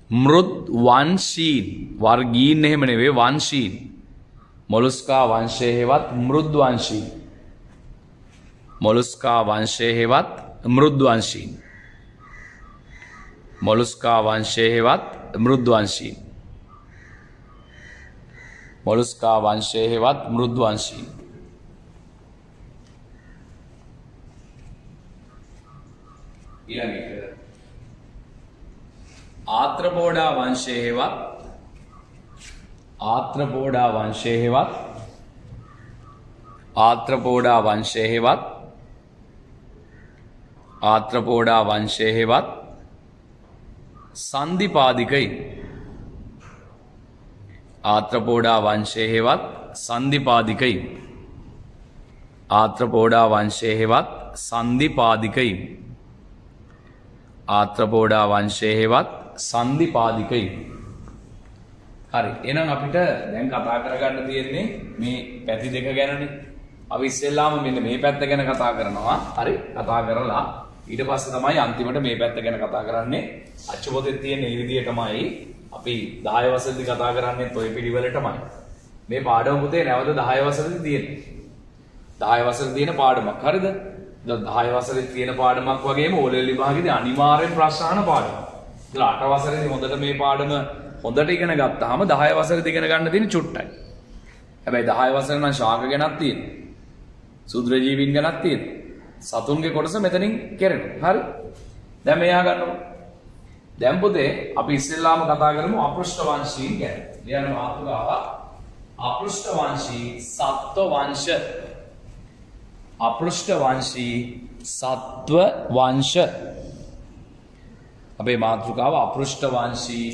මෘද් වංශීන්. වර්ගීන් එහෙම නෙවෙයි වංශීන්. මොලුස්කා වංශය හේවත් මෘද් වංශීන්. මොලුස්කා වංශය හේවත් මෘද් වංශීන්. මොලුස්කා වංශය හේවත් මෘද් වංශීන්. මොලුස්කා වංශය හේවත් මෘද් වංශීන්. ඊළඟ එක ආත්‍රපෝඩා වංශය හේවත් ආත්‍රපෝඩා වංශය හේවත් සන්ධිපාදිකයි. ආත්‍රපෝඩා වංශය හේවත් සන්ධිපාදිකයි. ආත්‍රපෝඩා වංශය හේවත් සන්ධිපාදිකයි. ආත්‍රපෝඩා වංශය හේවත් සන්ධිපාදිකයි. හරි. එහෙනම් අපිට දැන් කතා කරගන්න තියෙන්නේ මේ පැති දෙක ගැනනේ. අපි ඉස්සෙල්ලාම මෙන්න මේ පැත්ත ගැන කතා කරනවා. හරි. කතා කරලා ඊට පස්සේ තමයි අන්තිමට මේ පැත්ත ගැන කතා කරන්නේ. අච්චු පොතේ තියෙන මේ විදිහටමයි අපි 10 වසරේදී කතා කරන්නේ ඔය පිළිවෙලටමයි. මේ පාඩම පුතේ නැවත 10 වසරේදී තියෙන්නේ. 10 වසරේ තියෙන පාඩමක්. හරිද? 10 වසරේ තියෙන පාඩමක් වගේම O level විභාගෙදී අනිවාර්යෙන් ප්‍රශ්න අහන පාඩමක්. ඉතින් 8 වසරේදී හොඳට මේ පාඩම හොඳට ඉගෙන ගත්තාම 10 වසරේදී ඉගෙන ගන්න තියෙන චුට්ටයි. හැබැයි 10 වසරේ නම් ශාක ගැනක් තියෙනවා. සුත්‍ර ජීවීන් ගැනක් තියෙනවා. සතුන්ගේ කොටස මෙතනින් කෙරෙනවා. හරි? දැන් මෙයා ගන්නවා. දැන් පුතේ අපි ඉස්සෙල්ලාම කතා කරමු අපෘෂ්ඨ වංශීන් ගැන. ලියන්න මාතෘකාව අපෘෂ්ඨ වංශී සත්ව වංශ. අපෘෂ්ඨ වංශී සත්ව වංශ. අපේ මාතෘකාව අපෘෂ්ඨ වංශී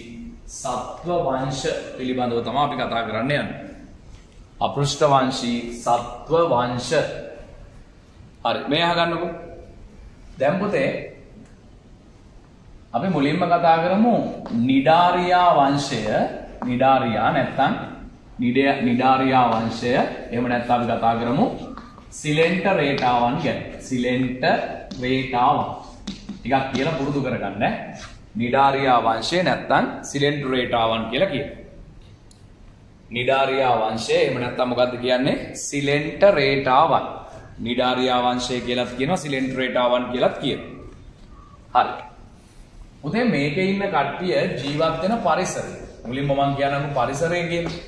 සත්ව වංශ පිළිබඳව තමයි අපි කතා කරන්න යන්නේ. අපෘෂ්ඨ වංශී සත්ව වංශ. හරි මේ අහගන්නකො. දැන් පුතේ අපි මුලින්ම කතා කරමු නිඩාරියා වංශය. නිඩාරියා නැත්තම් නිඩාරියා වංශය. එහෙම නැත්නම් අපි කතා කරමු සිලෙන්ටර් රේටාවන් ගැන. සිලෙන්ටර් රේටාවන් ටිකක් කියලා පුරුදු කරගන්න. නිඩාරියා වංශය නැත්තම් සිලෙන්ටර් රේටාවන් කියලා කියනවා. නිඩාරියා වංශය එහෙම නැත්නම් මොකද්ද කියන්නේ? සිලෙන්ටර් රේටාවන්. නිඩාරියා වංශය කියලාත් කියනවා සිලෙන්ටර් රේටාවන් කියලාත් කියනවා. හරි. උදේ මේකේ ඉන්න කට්ටිය ජීවත් වෙන පරිසරය. මුලින්ම මම කියනනම් පරිසරය කියන්නේ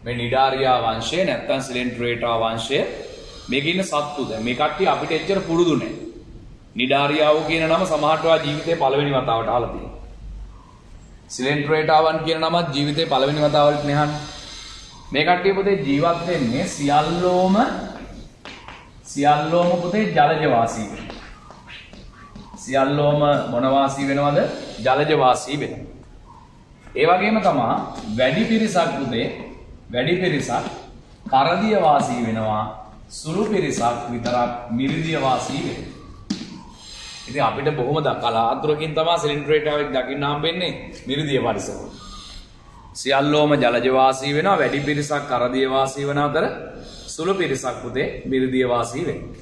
මේ නිඩාරියා වංශය නැත්තම් සිලෙන්ටර් රේටා වංශය මේකේ ඉන්න සත්තු. දැන් මේ කට්ටිය අපිට එච්චර පුරුදු නැහැ. නිඩාරියාව කියන නම සමහරටවා ජීවිතේ පළවෙනි වතාවට අහලා තියෙනවා. සිලෙන්ටර් රේටාවන් කියන නමත් ජීවිතේ පළවෙනි වතාවට නහන්නේ. මේ කට්ටිය පුතේ ජීවත් වෙන්නේ සියල්ලෝම පුතේ ජලජ වාසී වෙනවා. සියල්ලෝම මොන වාසී වෙනවද? ජලජ වාසී වෙනවා. ඒ වගේම තමයි වැඩි පිරිසක් පුතේ වැඩි පිරිසක් කරදිය වාසී වෙනවා. සුළු පිරිසක් විතරක් මිරිදිය වාසී වෙනවා. ඉතින් අපිට බොහොම කලාතුරකින් තමයි සිලින්ඩර් රේටාවෙක් දකින්න හම්බෙන්නේ මිරිදිය පරිසරය. සියල්ලෝම ජලජ වාසී වෙනවා. වැඩි පිරිසක් කරදිය වාසී වෙන අතර සුළු පිරිසක් පුතේ මිරිදිය වාසී වෙනවා.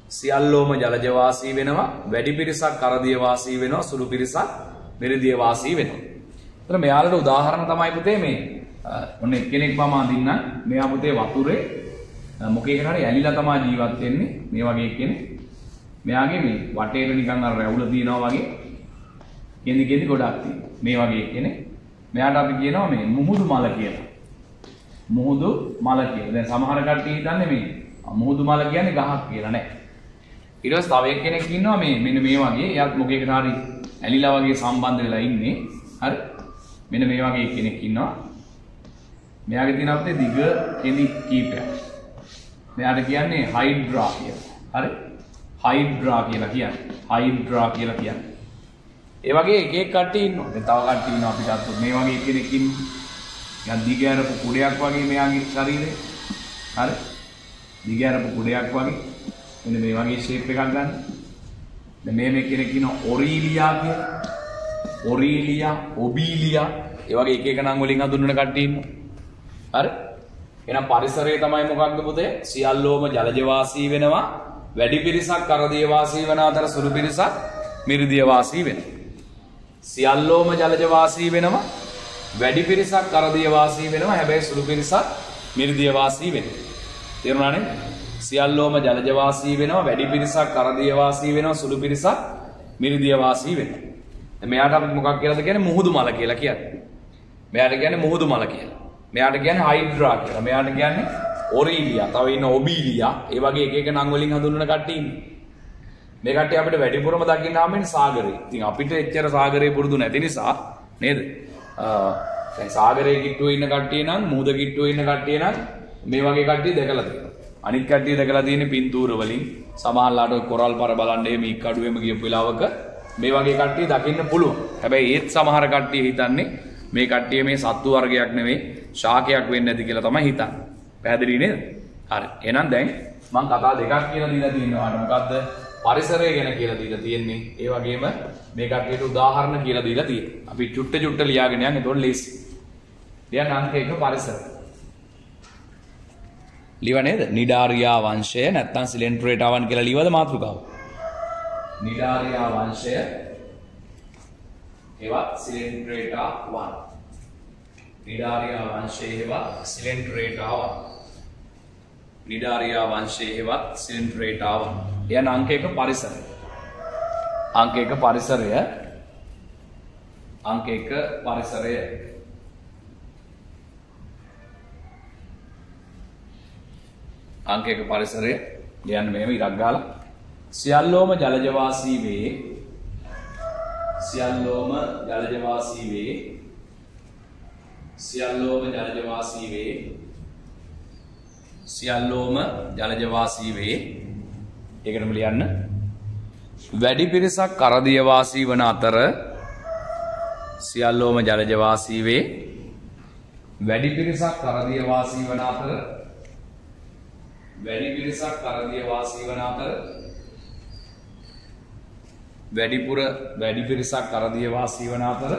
සියල්ලෝම ජලජ වාසී වෙනවා. වැඩි පිරිසක් කරදිය වාසී වෙනවා. සුළු පිරිසක් මිරිදිය වාසී වෙනවා. එතන මෙයාලට උදාහරණ තමයි පුතේ මේ ඔන්න එක්කෙනෙක් මම අඳින්න. මෙයා පුතේ වතුරේ මොකේකට හරි ඇලිලා තමයි ජීවත් වෙන්නේ. මේ වගේ කෙනෙක්. මෙයාගේ මේ වටේට නිකන් අර රැවුල තියනවා වගේ කෙඳි ගොඩක් තියෙනවා. මේ වගේ කෙනෙක්. මෙයාට අපි කියනවා මේ මුහුදු මල කියලා. මුහුදු මල කියලා. දැන් සමහර කට්ටිය හිතන්නේ මේ මුහුදු මල කියන්නේ ගහක් කියලා නෑ. ඊට පස්සේ තව එක්කෙනෙක් ඉන්නවා මේ මෙන්න මේ වගේ. එයාත් මොකේකට හරි ඇලිලා වගේ සම්බන්ධ වෙලා ඉන්නේ. හරි. මෙන්න මේ වගේ කෙනෙක් ඉන්නවා. මෙයාගේ තියෙන අපේ දිග කෙඳි කීපයක්. මෙයාට කියන්නේ හයිඩ්‍රා කියලා. හරි? හයිඩ්‍රා කියලා කියන්නේ. හයිඩ්‍රා කියලා කියන්නේ. ඒ වගේ එක කට්ටිය ඉන්නවා. දැන් තව කට්ටිය ඉන්නවා අපි ගත්තොත් මේ වගේ කෙනෙක් ඉන්නවා. නිකන් දිග ඇරපු කුඩයක් වගේ මෙයාගේ ශරීරය. හරි? දිග ඇරපු කුඩයක් වගේ. මෙන්න මේ වගේ ෂේප් එකක් ගන්න. දැන් මේ කෙනෙක් ඉන්නවා ඔරීලියා කියලා. ඔරීලියා, ඔබීලියා ඒ වගේ එක නම් වලින් හඳුන්වන කට්ටිය ඉන්නවා. හරි? එහෙනම් පරිසරය තමයි මොකක්ද පුතේ? සියල්ලෝම ජලජ වාසී වෙනවා. වැඩි පිරිසක් කරදිය වාසී වෙන අතර සුළු පිරිසක් මිරිදිය වාසී වෙනවා. සියල්ලෝම ජලජ වාසී වෙනවා. වැඩි පිරිසක් කරදිය වාසී වෙනවා. හැබැයි සුළු පිරිසක් මිරිදිය වාසී වෙනවා. තේරුණා නේද? සියල්ලෝම ජලජ වාසී වෙනවා. වැඩි පිරිසක් කරදිය වාසී වෙනවා. සුළු පිරිසක් මිරිදිය වාසී වෙනවා. මෙයාට අපි මොකක් කියලාද කියන්නේ? මුහුදු මල කියලා කියන්නේ. මෙයාට කියන්නේ මුහුදු මල කියලා. මෙයාට කියන්නේ හයිඩ්‍රා කියලා. මෙයාට කියන්නේ ඔරීලියා. තව ඉන්න ඔබීලියා. ඒ වගේ එක නම් වලින් හඳුන්වන කට්ටිය ඉන්නේ. මේ කට්ටිය අපිට වැඩිපුරම දකින්න හම්බෙන්නේ සාගරේ. ඉතින් අපිට එච්චර සාගරේ පුරුදු නැති නිසා නේද? දැන් සාගරේ කිට්ටුවේ ඉන්න කට්ටිය නම් මුහුද කිට්ටුවේ ඉන්න කට්ටිය නම් මේ වගේ කට්ටිය දැකලා තියෙනවා. අනිත් කට්ටිය දැකලා තියෙන්නේ පින්තූර වලින්. සමහරලාට කොරල් පර බලන්නේ මේ කඩුවෙම ගියපු වෙලාවක මේ වගේ කට්ටිය දකින්න පුළුවන්. හැබැයි ඒත් සමහර කට්ටිය හිතන්නේ මේ කට්ටිය මේ සත්තු වර්ගයක් නෙවෙයි ශාකයක් වෙන්නේ නැති කියලා තමයි හිතන්නේ. පැහැදිලි නේද? හරි. එහෙනම් දැන් මම කතා දෙකක් කියලා දීලා තියෙනවා. මොකද්ද? පරිසරය ගැන කියලා දීලා තියෙන්නේ. ඒ වගේම මේ කට්ටියට උදාහරණ කියලා දීලා තියෙනවා. අපි චුට්ට ලියාගෙන යන්න. ඒතකොට ලේසි. දැන් අංක 1 පරිසරය. ලියව නේද? නිඩාරියා වංශය නැත්නම් සිලෙන්ටර් රේටාවන් කියලා ලියවද මාතෘකාව? නිඩාරියා වංශය ඒවත් සිලෙන්ටර් රේටාවන්. නිඩාරියා වංශය ඒවත් සිලෙන්ටර් රේටාවන්. නිඩාරියා වංශය ඒවත් සිලෙන්ටර් රේටාවන්. යන අංක 1 පරිසරය. අංක 1 පරිසරය. අංක 1 පරිසරය. අංක 1 පරිසරය යන්න මෙහෙම ඉරක් ගහලා සියල්ලෝම ජලජ වාසී වේ. සියල්ලෝම ජලජ වාසී වේ. සියල්ලෝම ජලජ වාසී වේ. සියල්ලෝම ජලජ වාසී වේ. ඒකටම ලියන්න. වැඩි පිරිසක් කරදිය වාසී වන අතර සියල්ලෝම ජලජ වාසී වේ. වැඩි පිරිසක් කරදිය වාසී වන අතර වැඩි පිරිසක් කරදිය වාසී වන අතර වැඩි පිරිසක් කරදිය වාසී වන අතර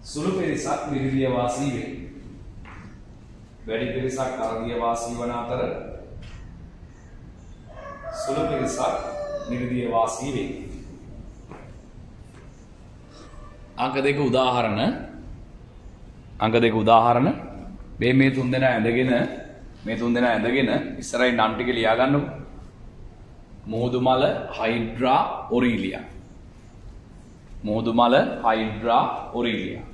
සුළු පිරිසක් නිර්දිය වාසී වේ. වැඩි පිරිසක් කරදිය වාසී වන අතර සුළු පිරිසක් නිර්දිය වාසී වේ. අංක දෙක උදාහරණ මේ තුන් දෙනා ඇඳගෙන ඉස්සරහින් නම් ටික ලියා ගන්නකො. මුහුදුමල හයිඩ්‍රා ඔරීලියා. මුහුදුමල හයිඩ්‍රා ඔරීලියා.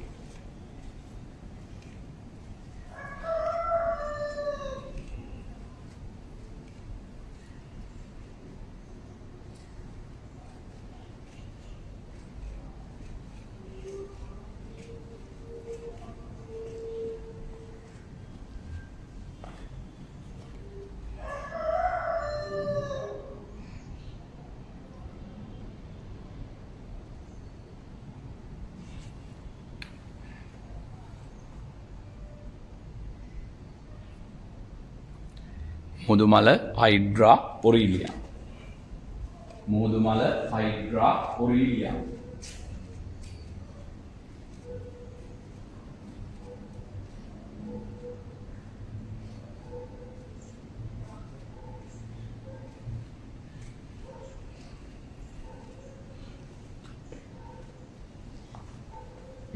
මුහුදුමල හයිඩ්‍රා ඔරීලියා. මුහුදුමල හයිඩ්‍රා ඔරීලියා.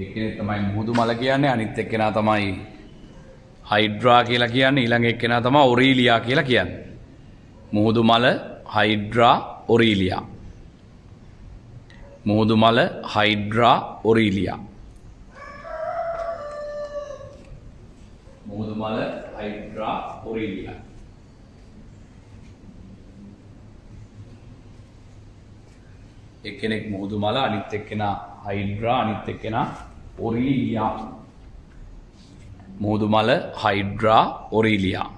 එක්කෙනෙක් තමයි මුහුදුමල කියන්නේ, අනිත් එක්කෙනා තමයි හයිඩ්‍රා කියලා කියන්නේ, ඊළඟ එක්කෙනා තමයි ඔරීලියා කියලා කියන්නේ. මුහුදුමල හයිඩ්‍රා ඔරීලියා. මුහුදුමල හයිඩ්‍රා ඔරීලියා. මුහුදුමල හයිඩ්‍රා ඔරීලියා. එක්කෙනෙක් මුහුදුමල, අනිත් එක්කෙනා හයිඩ්‍රා, අනිත් එක්කෙනා ඔරීලියා. මුහුදුමල හයිඩ්‍රා ඔරීලියා.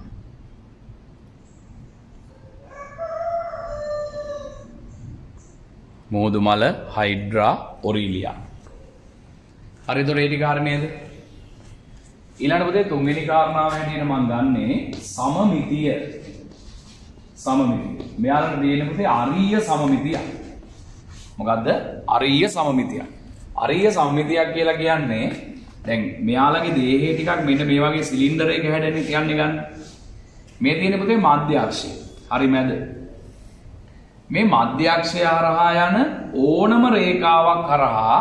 මුහුදුමල හයිඩ්‍රා ඔරීලියා. හරි, එතකොට ඒ ටික හරි නේද? ඊළඟට පුතේ තුන්වෙනි කාරණාව හැටියට මම ගන්නේ සමමිතිය. සමමිතිය. මෙයාලට දෙන්නේ පුතේ අරීය සමමිතිය. මොකද්ද? අරීය සමමිතිය. අරීය සමමිතියක් කියලා කියන්නේ දැන් මෙයාලගේ දේහය ටිකක් මෙන්න මේ වගේ සිලින්ඩරයක හැදෙන්නේ කියන්නේ ගන්න. මේ තියෙන පුතේ මධ්‍ය අක්ෂය. හරි මැද. මේ මධ්‍ය අක්ෂය හරහා යන ඕනම රේඛාවක් හරහා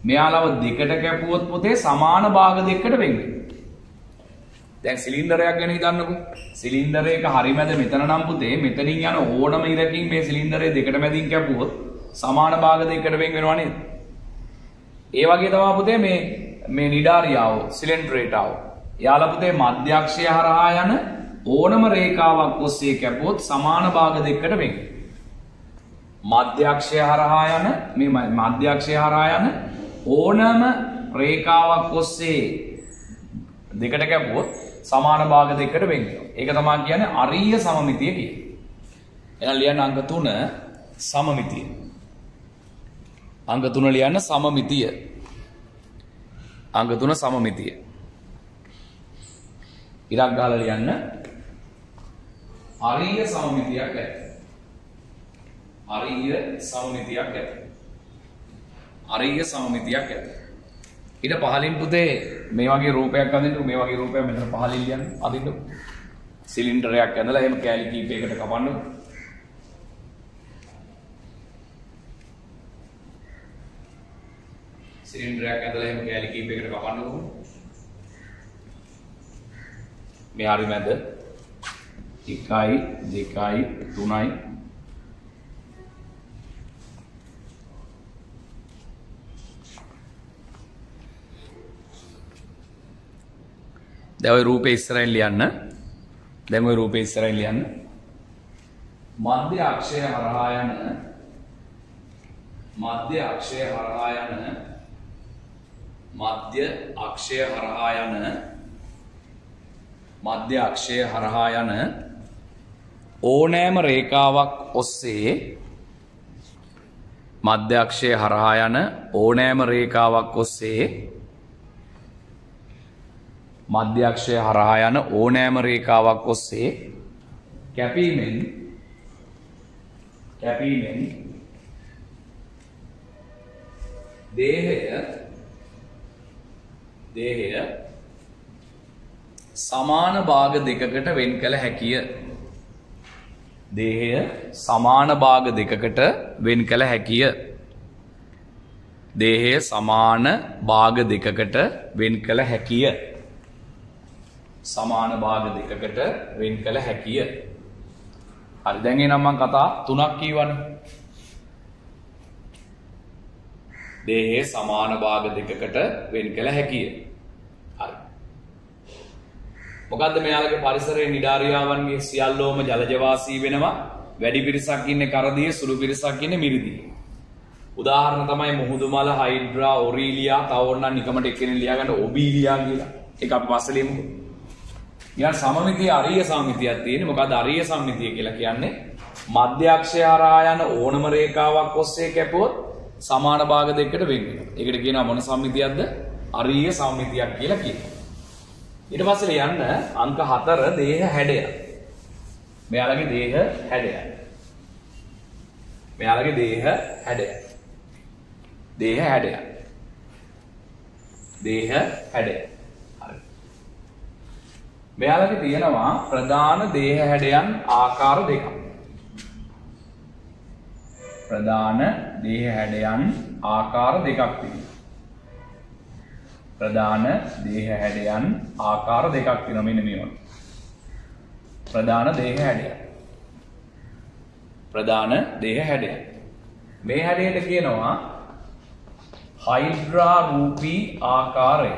මෙයාලව දෙකට කැපුවොත් පුතේ සමාන භාග දෙකකට වෙන් වෙනවා. දැන් සිලින්ඩරයක් ගැන හිතන්නකෝ. සිලින්ඩරයක හරි මැද මෙතන නම් පුතේ මෙතනින් යන ඕනම ඉරකින් මේ සිලින්ඩරය දෙකට මැදින් කැපුවොත් සමාන භාග දෙකකට වෙන් වෙනවා නේද? ඒ වගේ තමයි පුතේ මේ නිඩාරියාව සිලින්ඩරේටාව. යාලා පුතේ මධ්‍ය අක්ෂය හරහා යන ඕනම රේඛාවක් ඔස්සේ කැපුවොත් සමාන භාග දෙකකට වෙන් වෙනවා. මධ්‍ය අක්ෂය හරහා යන ඕනම රේඛාවක් ඔස්සේ දෙකට කැපුවොත් සමාන භාග දෙකකට වෙන් වෙනවා. ඒක තමයි කියන්නේ අරීය සමමිතිය කියන්නේ. එහෙනම් ලියන්න අංක 3 සමමිතිය. අංක 3 ලියන්න සමමිතිය. අංක 3 සමමිතිය. ඉරක් ගාලා ලියන්න අරීය සමමිතියක් ඇත. අරීය සමමිතියක් ඇත. අරීය සමමිතියක් ඇත. ඊට පහලින් පුතේ මේ වගේ රූපයක් අඳින්න, මේ වගේ රූපයක් මෙතන පහලින් ලියන්න අඳින්න. සිලින්ඩරයක් ඇඳලා එහෙම කෑලි කීපයකට කපන්න. සිලින්ඩරයක් ඇඳලා එහෙම කෑලි කීපයකට කපන්න ඕන. මේ හරි මැද 1 2 3යි දැන් ওই රූපේ ඉස්සරහින් ලියන්න. මධ්‍ය අක්ෂය හරහා යන මධ්‍ය අක්ෂය හරහා යන මධ්‍ය අක්ෂය හරහා යන ඕනෑම රේඛාවක් ඔස්සේ මධ්‍ය අක්ෂය හරහා යන ඕනෑම රේඛාවක් ඔස්සේ මධ්‍ය අක්ෂය හරහා යන ඕනෑම රේඛාවක් ඔස්සේ කැපීමෙන් දේහය සමාන භාග දෙකකට වෙන් කළ හැකිය. දේහය සමාන භාග දෙකකට වෙන් කළ හැකිය. දේහය සමාන භාග දෙකකට වෙන් කළ හැකිය. සමාන භාග දෙකකට වෙන් කළ හැකිය. හරි, දැන් එනම් මම කතා තුනක් කියවනේ. දේහය සමාන භාග දෙකකට වෙන් කළ හැකිය. හරි. මොකද්ද මෙයාලගේ පරිසරයේ නිඩාරියාවන්ගේ සියල්ලෝම ජලජවාසී වෙනවා. වැඩි පිරිසක් ඉන්නේ කරදියේ, සුළු පිරිසක් ඉන්නේ මිරිදියේ. උදාහරණ තමයි මුහුදු මල, හයිඩ්‍රා, ඔරීලියා, තව ඕනනම් නිකමට එක්කෙනෙක් ලියා ගන්න ඔබීලියා කියලා. ඒක අපි පස්සේ ලියමුකෝ. ඊළඟ සමමිතිය අරීය සමමිතියක් තියෙන්නේ. මොකද්ද අරීය සමමිතිය කියලා කියන්නේ? මධ්‍ය අක්ෂය හරහා යන ඕනම රේඛාවක් ඔස්සේ කැපුවොත් සමාන භාග දෙකකට වෙන් වෙනවා. ඒකට කියනවා මොන සමමිතියක්ද? අරීය සමමිතියක් කියලා කියනවා. ඊට පස්සේ ලියන්න අංක 4 දේහ හැඩය. මෙයාලගේ දේහ හැඩය. මෙයාලගේ දේහ හැඩය. දේහ හැඩය. දේහ හැඩය. හරි. මෙයාලගේ තියෙනවා ප්‍රධාන දේහ හැඩයන් ආකාර දෙකක්. ප්‍රධාන දේහ හැඩයන් ආකාර දෙකක් තියෙනවා. ප්‍රධාන දේහ හැඩයන් ආකාර දෙකක් තියෙනවා. මෙන්න මේවා. ප්‍රධාන දේහ හැඩය. ප්‍රධාන දේහ හැඩය. මේ හැඩයට කියනවා හයිඩ්‍රා රූපී ආකාරය.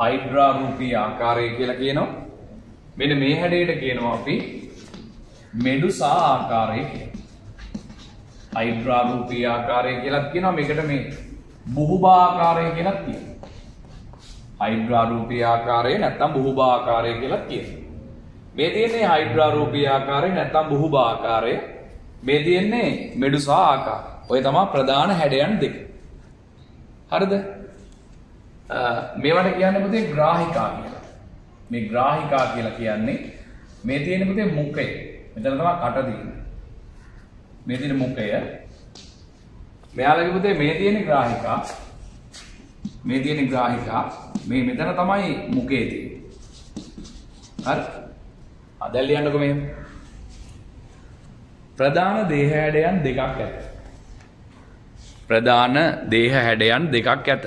හයිඩ්‍රා රූපී ආකාරය කියලා කියනවා. මෙන්න මේ හැඩයට කියනවා අපි මෙඩුසා ආකාරය කියලා. හයිඩ්‍රා රූපී ආකාරය කියලා කියනවා. මේකට මේ බුහුබා ආකාරය කියලා කියනවා. හයිඩ්‍රා රූපී ආකාරය නැත්නම් බුහුබා ආකාරය කියලා කියනවා. මේ තියෙන්නේ හයිඩ්‍රා රූපී ආකාරය නැත්නම් බුහුබා ආකාරය. මේ තියෙන්නේ මෙඩුසා ආකාරය. ඔය තමයි ප්‍රධාන හැඩයන් දෙක. හරිද? මේවට කියන්නේ පුතේ ග්‍රාහිකා කියලා. මේ ග්‍රාහිකා කියලා කියන්නේ මේ තියෙන පුතේ මුඛය. මෙතන තමයි කට තියෙන්නේ. මේ තියෙන මුඛය. මෙයාලගේ පුතේ මේ තියෙන ග්‍රාහිකා. මේ තියෙන ග්‍රාහිකා. මේ මෙතන තමයි මුඛය තියෙන්නේ. හරි? දැන් ලියන්නකො මෙහෙම. ප්‍රධාන දේහ හැඩයන් දෙකක් ඇත. ප්‍රධාන දේහ හැඩයන් දෙකක් ඇත.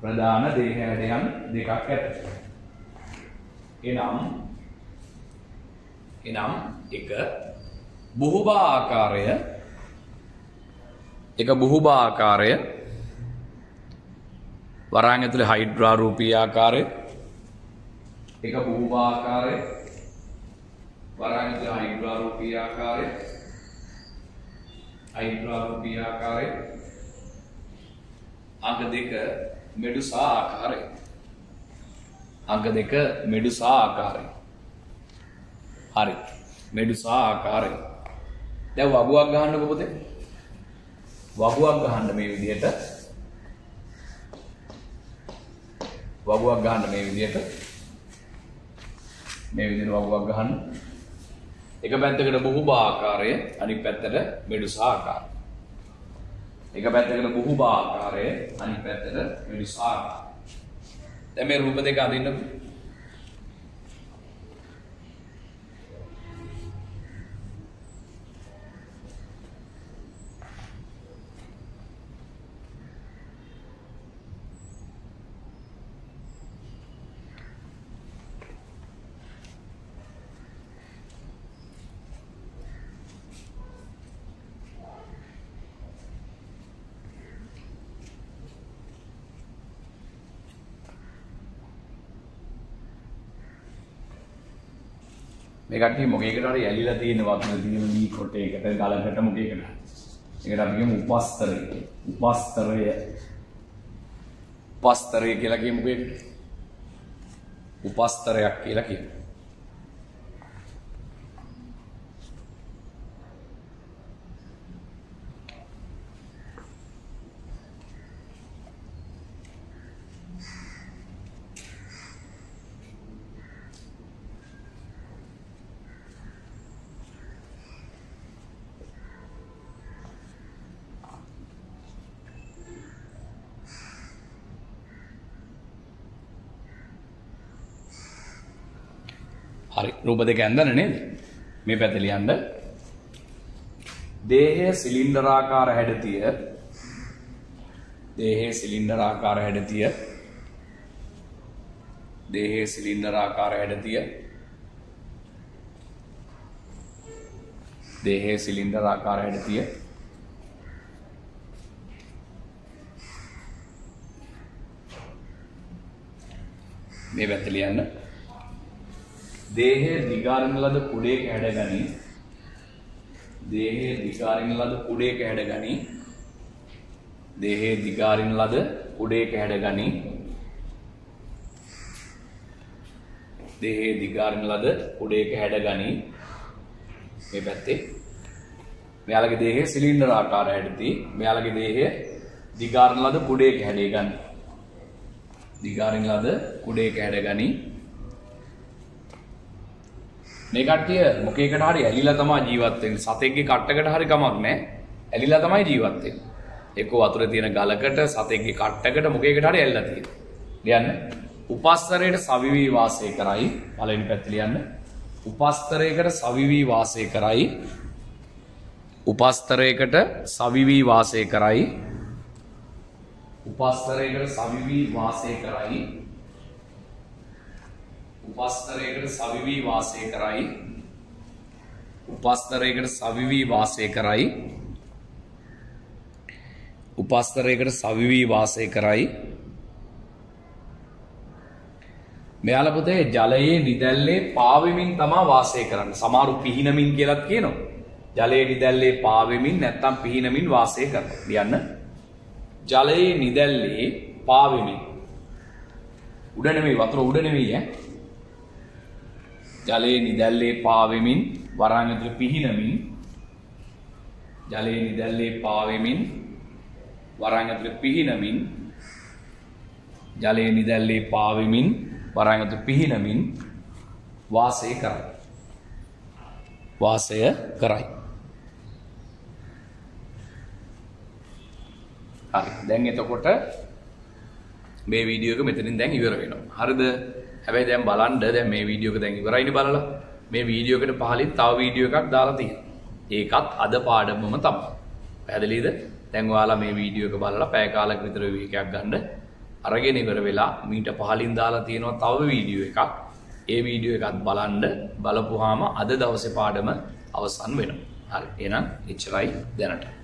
ප්‍රධාන දේහ හැඩයන් දෙකක් ඇත. එනම් එක බුහුබා ආකාරය, එක බුහුබා ආකාරය, වරාන් ඇතුලේ හයිඩ්‍රා රූපී ආකාරය, එක බුහුබා ආකාරය, වරාන් ඇතුලේ හයිඩ්‍රා රූපී ආකාරය, හයිඩ්‍රා රූපී ආකාරය, අංක 2 මෙඩුසා ආකාරය. අංක 2 මෙඩුසා ආකාරය. හරි. මෙඩුසා ආකාරය. දැන් වගුවක් ගහන්නකො පුතේ. වගුවක් ගහන්න මේ විදිහට. වගුවක් ගහන්න මේ විදිහට. මේ විදිහට වගුවක් ගහන්න. එක පැත්තකට බුහුබා ආකාරය, අනිත් පැත්තට මෙඩුසා ආකාරය. එක පැත්තකට බුහුබා ආකාරය, අනිත් පැත්තට මෙඩුසා ආකාරය. දැන් මේ රූප දෙක අඳින්නකො. මේ කට්ටිය මොකේකට හරි ඇලිලා තියෙන වතුර තියෙන ලී කොටයකට ගලකට මොකේකට. ඒකට අපි කියමු උපස්තරය. උපස්තරය කියලා කියමු මොකේකට. උපස්තරයක් කියලා කියනවා. හරි රූප දෙක ඇඳන නේද? මේ පැත්තේ ලියන්න. දේහයේ සිලින්ඩරාකාර හැඩතිය දේහයේ සිලින්ඩරාකාර හැඩතිය දේහයේ සිලින්ඩරාකාර හැඩතිය දේහයේ සිලින්ඩරාකාර හැඩතිය මේ පැත්තේ ලියන්න. දේහයේ දිගාරින ලද කුඩේක හැඩගනි දේහයේ දිගාරින ලද කුඩේක හැඩගනි දේහයේ දිගාරින ලද කුඩේක හැඩගනි දේහයේ දිගාරින ලද කුඩේක හැඩගනි මේ පැත්තේ මෙයාලගේ දේහයේ සිලින්ඩර් ආකාර හැඩති මෙයාලගේ දේහයේ දිගාරින ලද කුඩේක හැඩගනි දිගාරින ලද කුඩේක හැඩගනි මේ කට්ටිය මොකේකට හරි ඇලිලා තමයි ජීවත් වෙන්නේ. සතෙක්ගේ කට්ටකට හරි කමක් නැහැ. ඇලිලා තමයි ජීවත් වෙන්නේ. එක්ක වතුරේ තියෙන ගලකට සතෙක්ගේ කට්ටකට මොකේකට හරි ඇලිලා තියෙනවා. ලියන්න. උපස්තරයට සවිවි වාසය කරයි. පළවෙනි පැත්තේ ලියන්න. උපස්තරයකට සවිවි වාසය කරයි. උපස්තරයකට සවිවි වාසය කරයි. උපස්තරයකට සවිවි වාසය කරයි. උපස්තරයකට සවිවි වාසය කරයි. උපස්තරයකට සවිවි වාසය කරයි. උපස්තරයකට සවිවි වාසය කරයි. මෙයාලා පුතේ ජලයේ නිදැල්ලේ පාවෙමින් තමයි වාසය කරන්නේ. සමහරු පිහිනමින් කියලාත් කියනවා. ජලයේ නිදැල්ලේ පාවෙමින් නැත්නම් පිහිනමින් වාසය කරනවා. ලියන්න. ජලයේ නිදැල්ලේ පාවෙමින්. උඩ නෙමෙයි වතුර උඩ නෙමෙයි ඈ. ජලයේ නිදැල්ලේ පාවෙමින් වරාන් ඇතුළේ පිහිනමින් ජලයේ නිදැල්ලේ පාවෙමින් වරාන් ඇතුළේ පිහිනමින් ජලයේ නිදැල්ලේ පාවෙමින් වරාන් ඇතුළේ පිහිනමින් වාසය කරයි. වාසය කරයි. හරි. දැන් එතකොට මේ වීඩියෝ එක මෙතනින් දැන් ඉවර වෙනවා. හරිද? හැබැයි දැන් බලන්න දැන් මේ වීඩියෝ එක දැන් ඉවරයිනේ බලලා. මේ වීඩියෝ එකට පහලින් තව වීඩියෝ එකක් දාලා තියෙනවා. ඒකත් අද පාඩමම තමයි. පැහැදිලිද? දැන් ඔයාලා මේ වීඩියෝ එක බලලා පැය කාලයක් විතර විවේකයක් ගන්න අරගෙන ඉවර වෙලා මීට පහලින් දාලා තියෙනවා තව වීඩියෝ එකක්. ඒ වීඩියෝ එකත් බලන්න බලපුවාම අද දවසේ පාඩම අවසන් වෙනවා. හරි. එහෙනම් එච්චරයි දැනට.